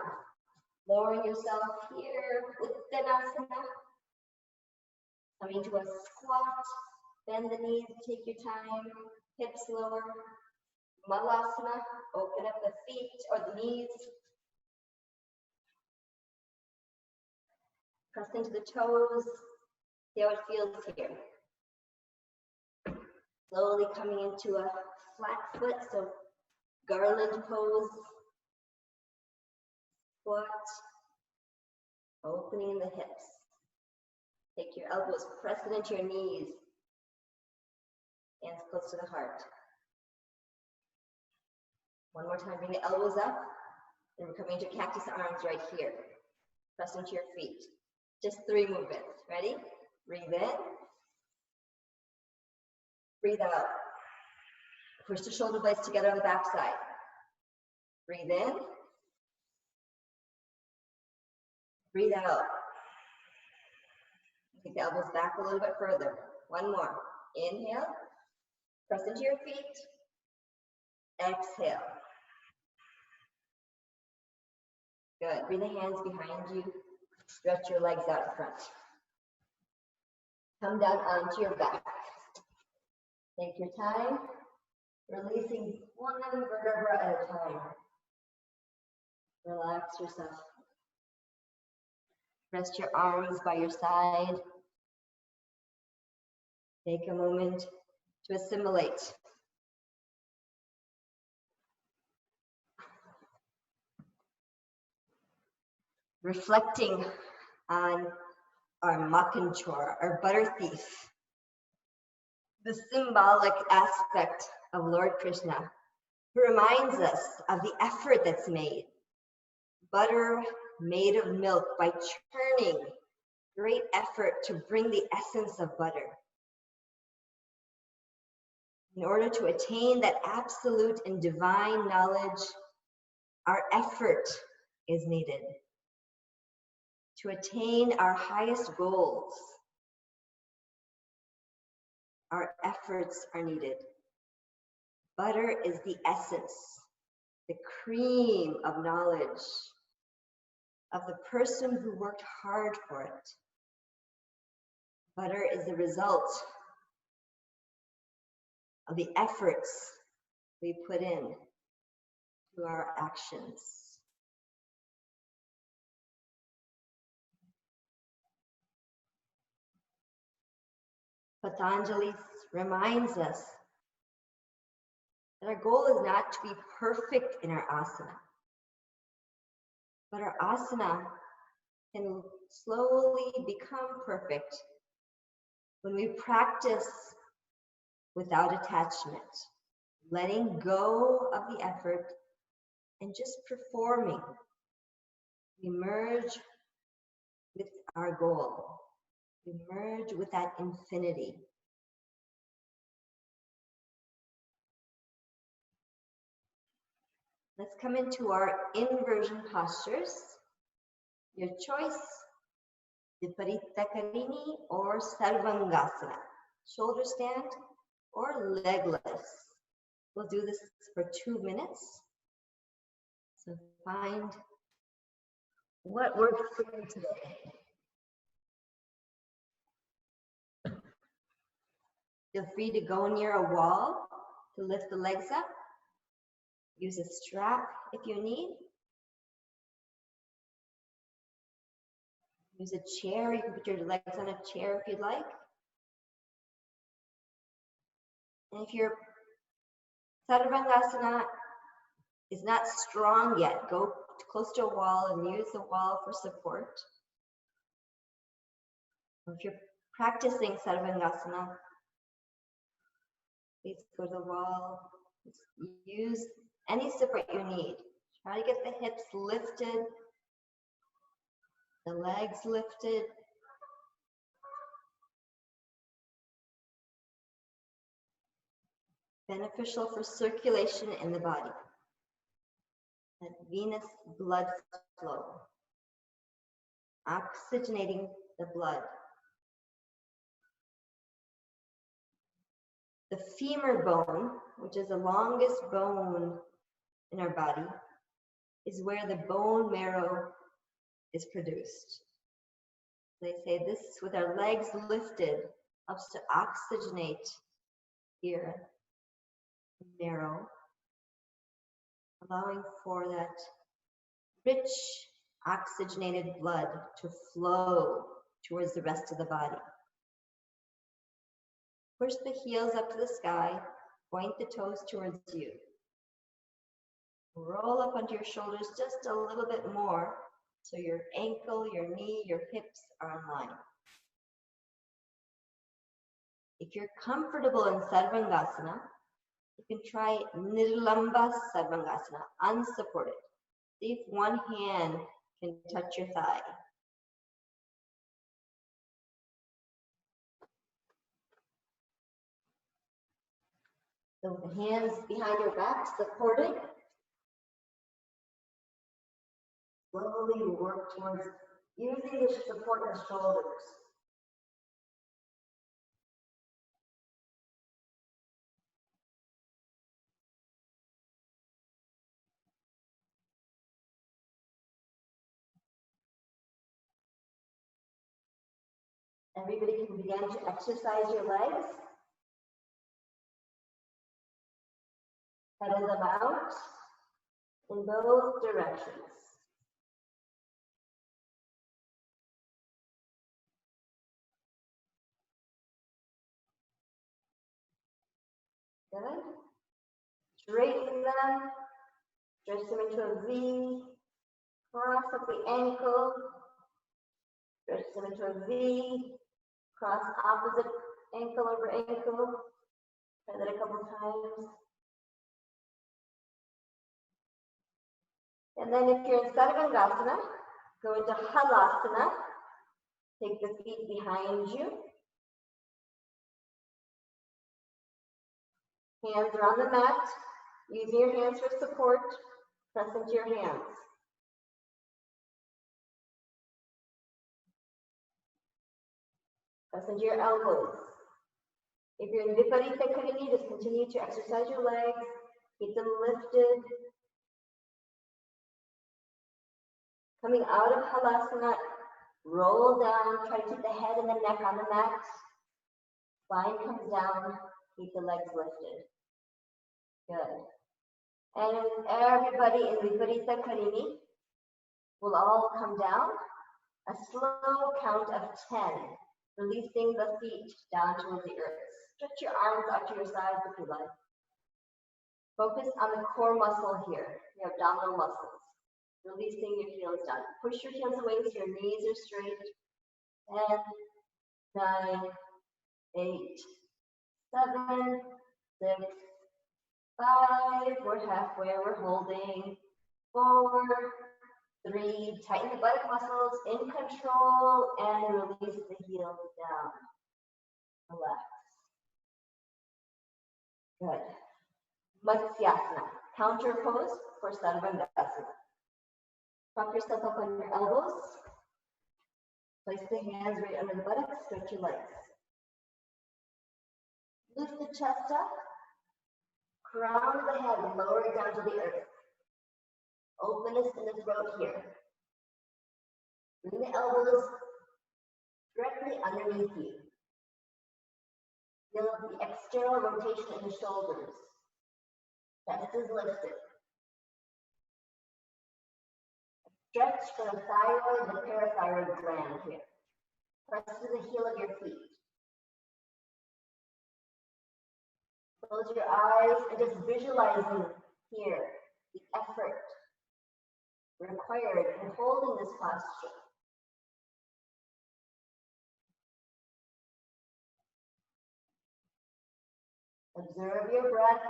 Lowering yourself here. Uttanasana. Coming to a squat. Bend the knees. Take your time. Hips lower. Malasana. Open up the feet or the knees. Press into the toes. See how it feels here. Slowly coming into a flat foot, so garland pose. Squat. Opening the hips. Take your elbows, press it into your knees. Hands close to the heart. One more time, bring the elbows up. And we're coming into cactus arms right here. Press into your feet. Just 3 movements. Ready? Breathe in. Breathe out. Push the shoulder blades together on the back side. Breathe in. Breathe out. Take the elbows back a little bit further. One more. Inhale. Press into your feet. Exhale. Good. Bring the hands behind you. Stretch your legs out front. Come down onto your back. Take your time, releasing one vertebra at a time. Relax yourself. Rest your arms by your side. Take a moment to assimilate. Reflecting on our Makanchor, our butter thief, the symbolic aspect of Lord Krishna, who reminds us of the effort that's made. Butter made of milk by churning, great effort to bring the essence of butter. In order to attain that absolute and divine knowledge, our effort is needed. To attain our highest goals, our efforts are needed. Butter is the essence, the cream of knowledge of the person who worked hard for it. Butter is the result of the efforts we put in to our actions. Patanjali reminds us that our goal is not to be perfect in our asana, but our asana can slowly become perfect when we practice without attachment, letting go of the effort and just performing. We merge with our goal. We merge with that infinity. Let's come into our inversion postures. Your choice, Viparita Karini or Sarvangasana. Shoulder stand or legless. We'll do this for 2 minutes. So find what works for you today. Feel free to go near a wall to lift the legs up. Use a strap if you need. Use a chair. You can put your legs on a chair if you'd like. And if your Sarvangasana is not strong yet, go close to a wall and use the wall for support. Or if you're practicing Sarvangasana, please go to the wall. Use any support you need. Try to get the hips lifted, the legs lifted. Beneficial for circulation in the body. That venous blood flow. Oxygenating the blood. The femur bone, which is the longest bone in our body, is where the bone marrow is produced. They say this, with our legs lifted, helps to oxygenate here, marrow, allowing for that rich oxygenated blood to flow towards the rest of the body. Push the heels up to the sky, point the toes towards you. Roll up onto your shoulders just a little bit more so your ankle, your knee, your hips are in line. If you're comfortable in Sarvangasana, you can try Nirlamba Sarvangasana, unsupported. See if one hand can touch your thigh. So the hands behind your back supported. Slowly work towards using the support in the shoulders. Everybody can begin to exercise your legs. Pedal them out in both directions. Good. Straighten them. Stretch them into a V. Cross up the ankle. Stretch them into a V. Cross opposite ankle over ankle. Try that a couple times. And then if you're in Sarvangasana, go into Halasana. Take the feet behind you. Hands are on the mat. Using your hands for support. Press into your hands. Press into your elbows. If you're in Viparita Karini, just continue to exercise your legs. Keep them lifted. Coming out of Halasana, roll down. Try to keep the head and the neck on the mat. Spine comes down. Keep the legs lifted. Good. And everybody in Viparita Karini will all come down. A slow count of 10, releasing the feet down towards the earth. Stretch your arms out to your sides if you like. Focus on the core muscle here, your abdominal muscles. Releasing your heels down. Push your heels away so your knees are straight. 10, 9, 8, 7, 6, 5. We're halfway. We're holding. 4, 3. Tighten the buttock muscles in control and release the heels down. Relax. Good. Matsyasana. Counter pose for Sarvangasana. Prop yourself up on your elbows. Place the hands right under the buttocks. Stretch your legs. Lift the chest up. Crown the head and lower it down to the earth. Openness in the throat here. Bring the elbows directly underneath you. Feel the external rotation in the shoulders. Chest is lifted. Stretch for the thyroid and the parathyroid gland here. Press to the heel of your feet. Close your eyes and just visualizing here the effort required in holding this posture. Observe your breath.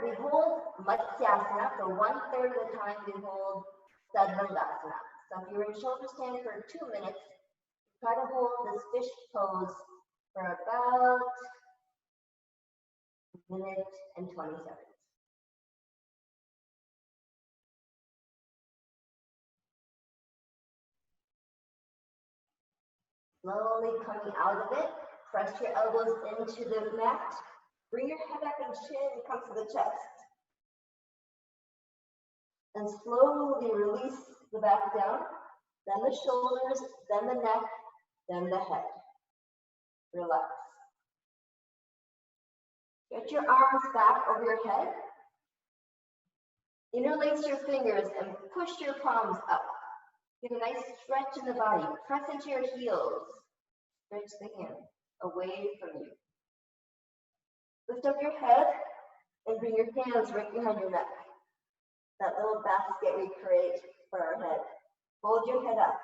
We hold Matsyasana for 1/3 of the time we hold Sarvangasana. So if you're in shoulder stand for 2 minutes, try to hold this fish pose for about 1 minute and 20 seconds. Slowly coming out of it, press your elbows into the mat. Bring your head up and chin comes to the chest. And slowly release the back down, then the shoulders, then the neck, then the head. Relax. Get your arms back over your head. Interlace your fingers and push your palms up. Get a nice stretch in the body. Press into your heels. Stretch the hands away from you. Lift up your head and bring your hands right behind your neck. That little basket we create for our head. Hold your head up.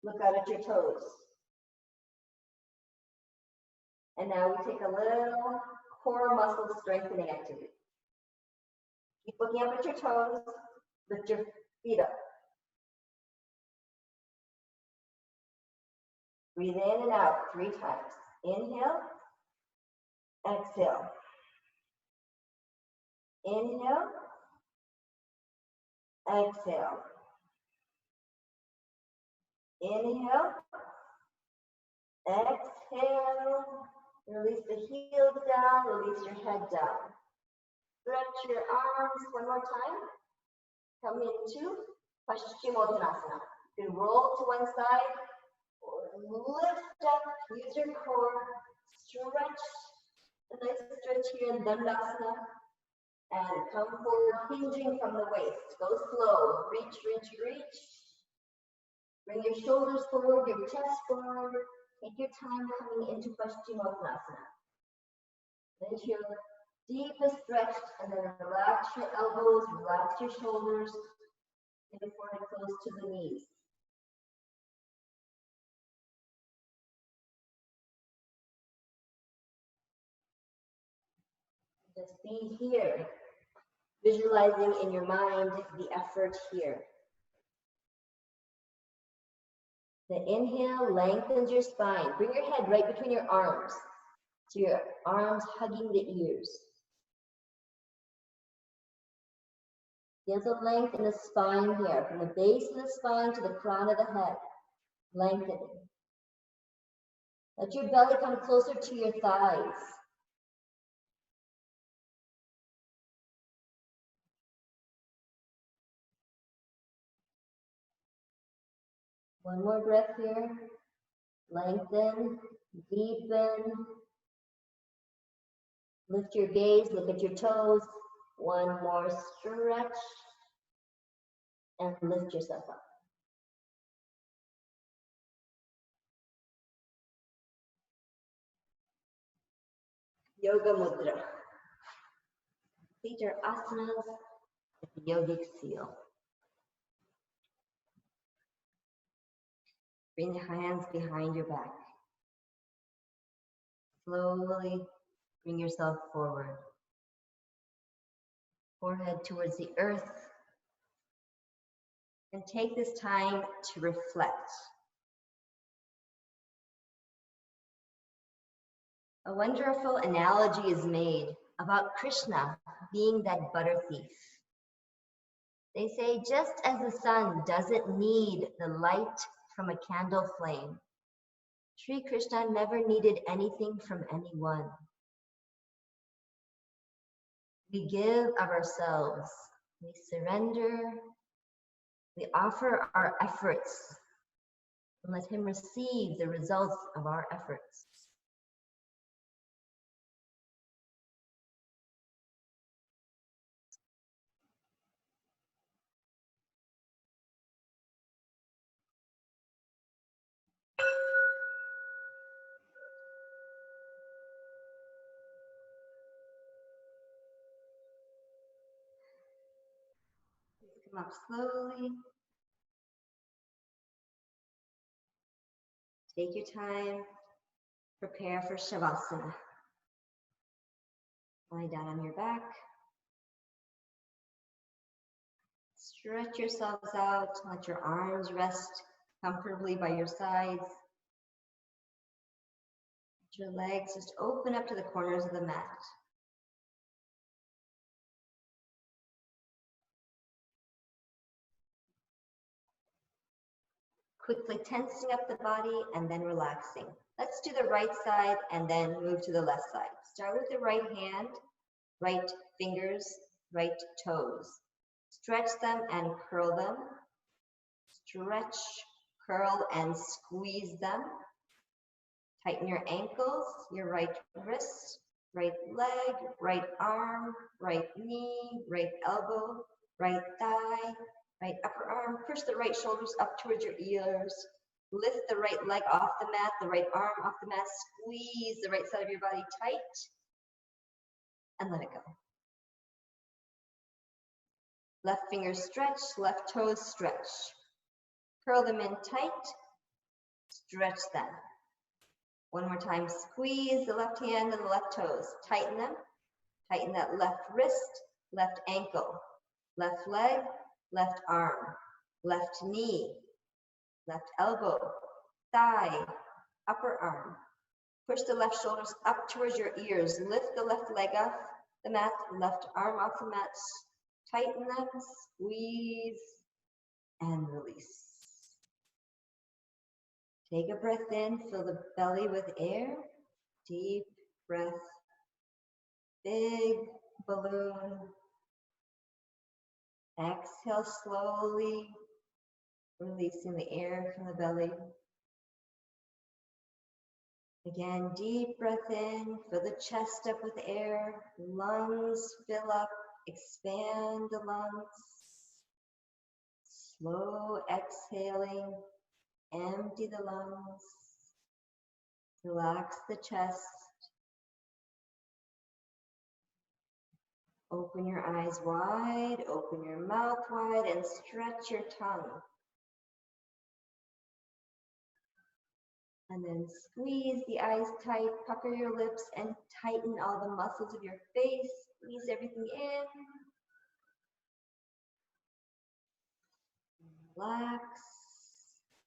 Look out at your toes. And now we take a little core muscle strengthening activity. Keep looking up at your toes. Lift your feet up. Breathe in and out 3 times. Inhale. Exhale. Inhale. Exhale. Inhale. Exhale. Release the heels down. Release your head down. Stretch your arms one more time. Come into Paschimottanasana. You can roll to one side or lift up, use your core, stretch, a nice stretch here in Dandasana, and come forward, hinging from the waist. Go slow, reach, reach, reach. Bring your shoulders forward, your chest forward. Take your time coming into Paschimottanasana. Then your deepest stretch, and then relax your elbows, relax your shoulders, and your forehead close to the knees. Just be here, visualizing in your mind the effort here. The inhale lengthens your spine. Bring your head right between your arms, so your arms hugging the ears. Feel the length in the spine here, from the base of the spine to the crown of the head, lengthening. Let your belly come closer to your thighs. One more breath here. Lengthen, deepen. Lift your gaze, look at your toes. One more stretch, and lift yourself up. Yoga Mudra. Complete your asanas with the yogic seal. Bring your hands behind your back. Slowly bring yourself forward. Forehead towards the earth. And take this time to reflect. A wonderful analogy is made about Krishna being that butter thief. They say just as the sun doesn't need the light from a candle flame, Sri Krishna never needed anything from anyone. We give of ourselves, we surrender, we offer our efforts, and let him receive the results of our efforts. Come up slowly. Take your time. Prepare for Shavasana. Lie down on your back. Stretch yourselves out. Let your arms rest comfortably by your sides. Let your legs just open up to the corners of the mat. Quickly tensing up the body and then relaxing. Let's do the right side and then move to the left side. Start with the right hand, right fingers, right toes. Stretch them and curl them. Stretch, curl, and squeeze them. Tighten your ankles, your right wrist, right leg, right arm, right knee, right elbow, right thigh, right upper arm. Push the right shoulders up towards your ears. Lift the right leg off the mat, the right arm off the mat. Squeeze the right side of your body tight and let it go. Left fingers stretch, left toes stretch. Curl them in tight, stretch them. One more time, squeeze the left hand and the left toes. Tighten them. Tighten that left wrist, left ankle, left leg, left arm, left knee, left elbow, thigh, upper arm. Push the left shoulders up towards your ears. Lift the left leg off the mat, left arm off the mat. Tighten them, squeeze, and release. Take a breath in, fill the belly with air. Deep breath, big balloon. Exhale slowly, releasing the air from the belly. Again, deep breath in, fill the chest up with air, lungs fill up, expand the lungs. Slow exhaling, empty the lungs, relax the chest. Open your eyes wide, open your mouth wide, and stretch your tongue. And then squeeze the eyes tight, pucker your lips, and tighten all the muscles of your face. Squeeze everything in. Relax.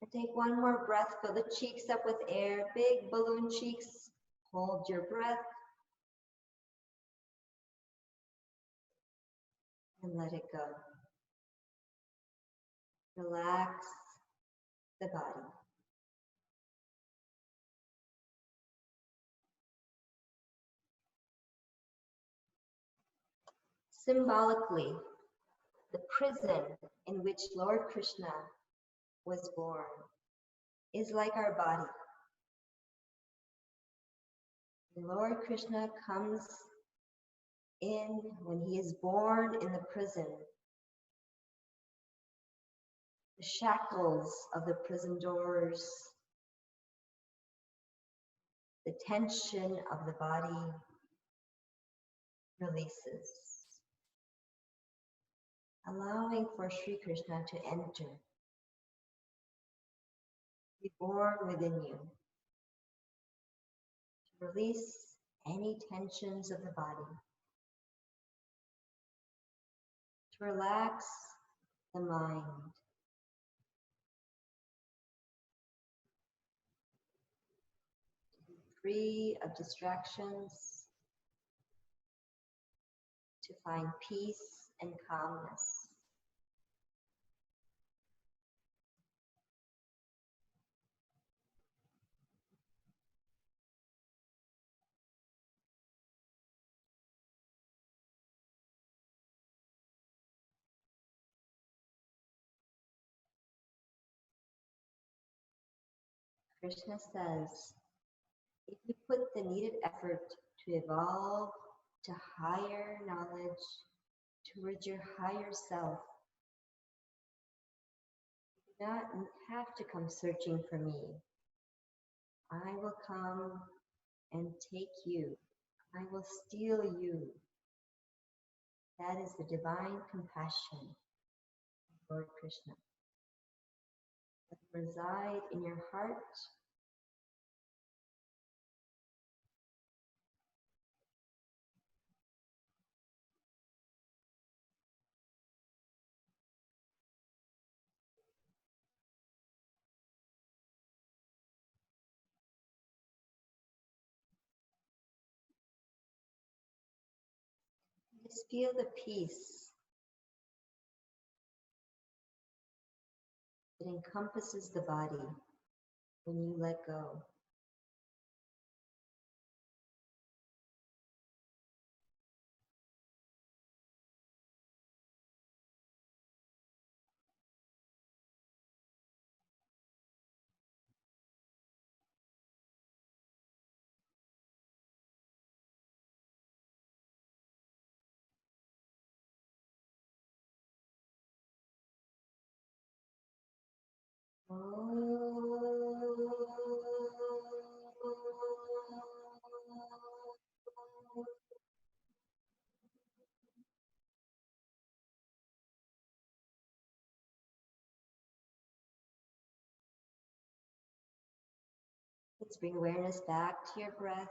And take one more breath. Fill the cheeks up with air. Big balloon cheeks. Hold your breath. And let it go. Relax the body. Symbolically, the prison in which Lord Krishna was born is like our body. Lord Krishna comes in when he is born in the prison. The shackles of the prison doors, the tension of the body releases, allowing for Sri Krishna to enter, be born within you, to release any tensions of the body, to relax the mind, to be free of distractions, to find peace and calmness. Krishna says, if you put the needed effort to evolve to higher knowledge, towards your higher self, you do not have to come searching for me. I will come and take you. I will steal you. That is the divine compassion of Lord Krishna. Let it reside in your heart. Just feel the peace that encompasses the body when you let go. Let's bring awareness back to your breath.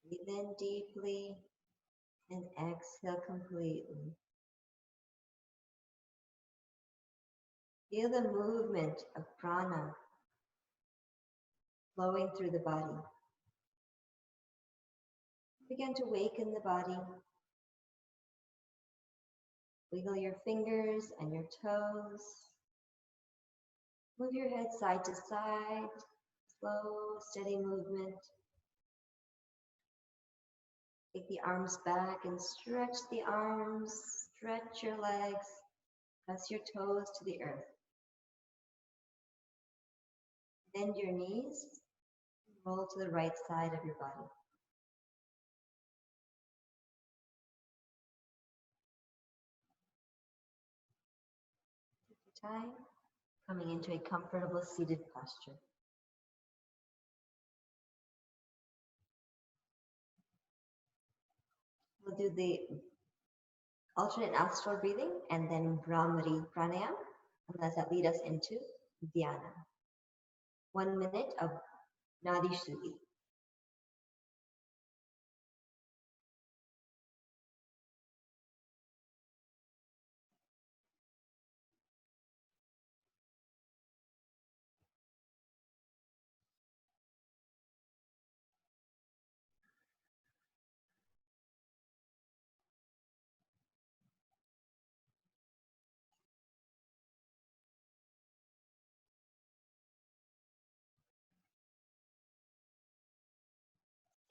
Breathe in deeply and exhale completely. Feel the movement of prana flowing through the body. Begin to waken the body. Wiggle your fingers and your toes. Move your head side to side, Slow, steady movement. Take the arms back and stretch the arms, stretch your legs, press your toes to the earth. Bend your knees, roll to the right side of your body. Take your time, coming into a comfortable seated posture. We'll do the alternate nostril breathing and then Brahmari Pranayam, and let that lead us into Dhyana. 1 minute of Nadi Shuddhi.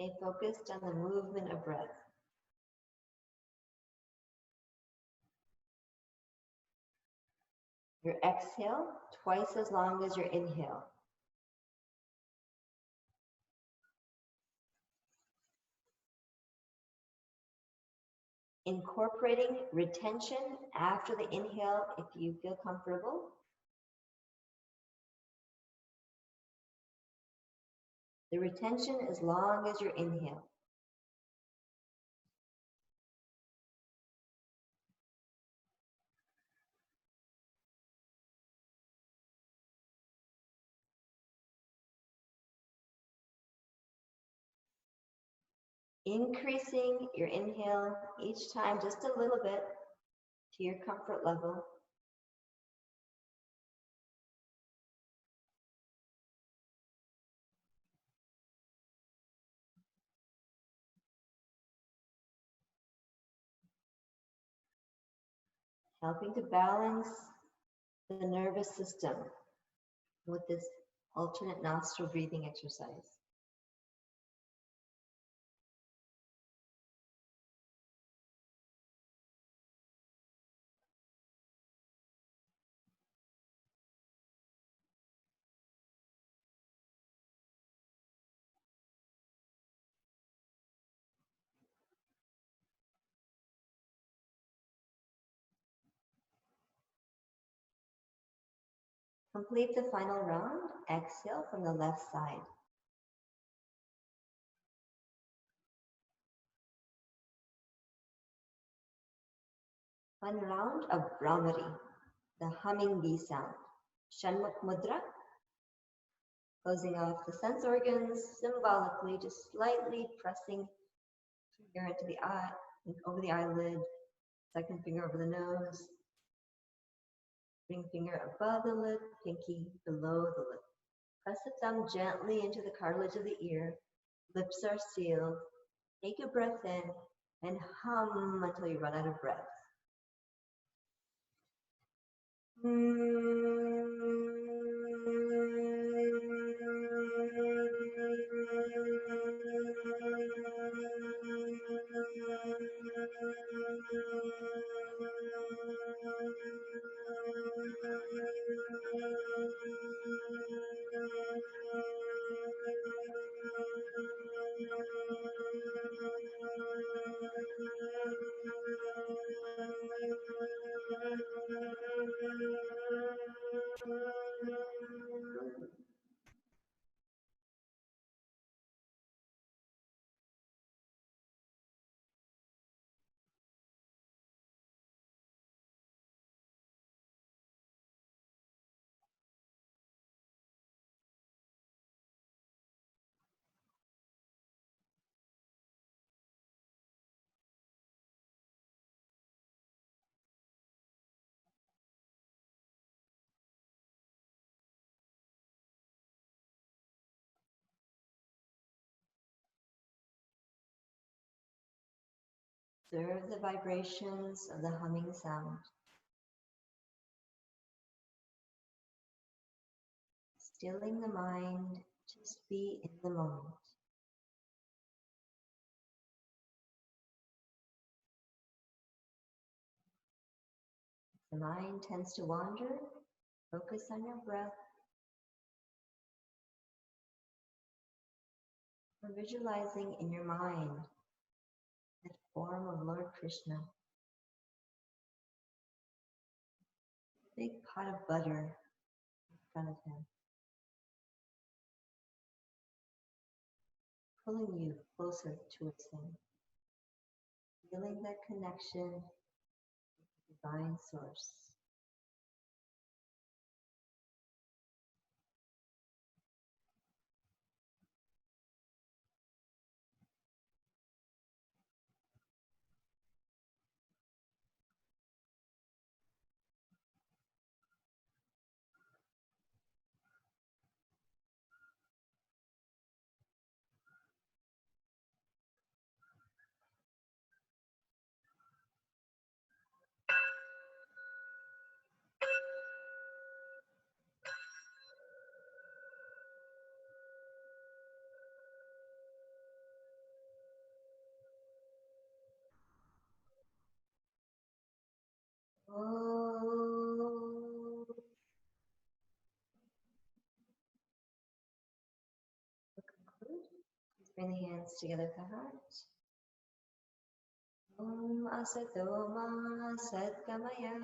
Stay focused on the movement of breath. Your exhale, twice as long as your inhale. Incorporating retention after the inhale if you feel comfortable. The retention as long as your inhale. Increasing your inhale each time just a little bit to your comfort level. Helping to balance the nervous system with this alternate nostril breathing exercise. Complete the final round. Exhale from the left side. One round of Brahmari, the humming bee sound. Shanmukh Mudra, closing off the sense organs, symbolically just slightly pressing finger into the eye, over the eyelid, second finger over the nose, ring finger above the lip, pinky below the lip. Press the thumb gently into the cartilage of the ear. Lips are sealed. Take a breath in and hum until you run out of breath. Observe the vibrations of the humming sound. Stilling the mind to Just be in the moment. If the mind tends to wander, focus on your breath. Or visualizing in your mind that form of Lord Krishna. Big pot of butter in front of him, pulling you closer towards him, feeling that connection with the divine source. Oh. To conclude, please bring the hands together at the heart. Om Asatoma Satgamaya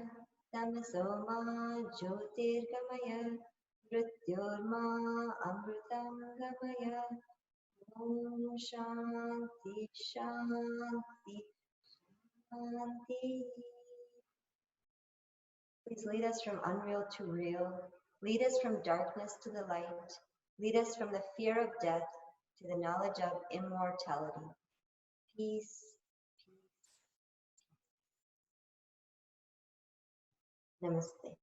Tamasoma Jyotirgamaya Mrityorma Amritam Gamaya. Om Shanti Shanti Shanti. Please lead us from unreal to real. Lead us from darkness to the light. Lead us from the fear of death to the knowledge of immortality. Peace, peace. Namaste.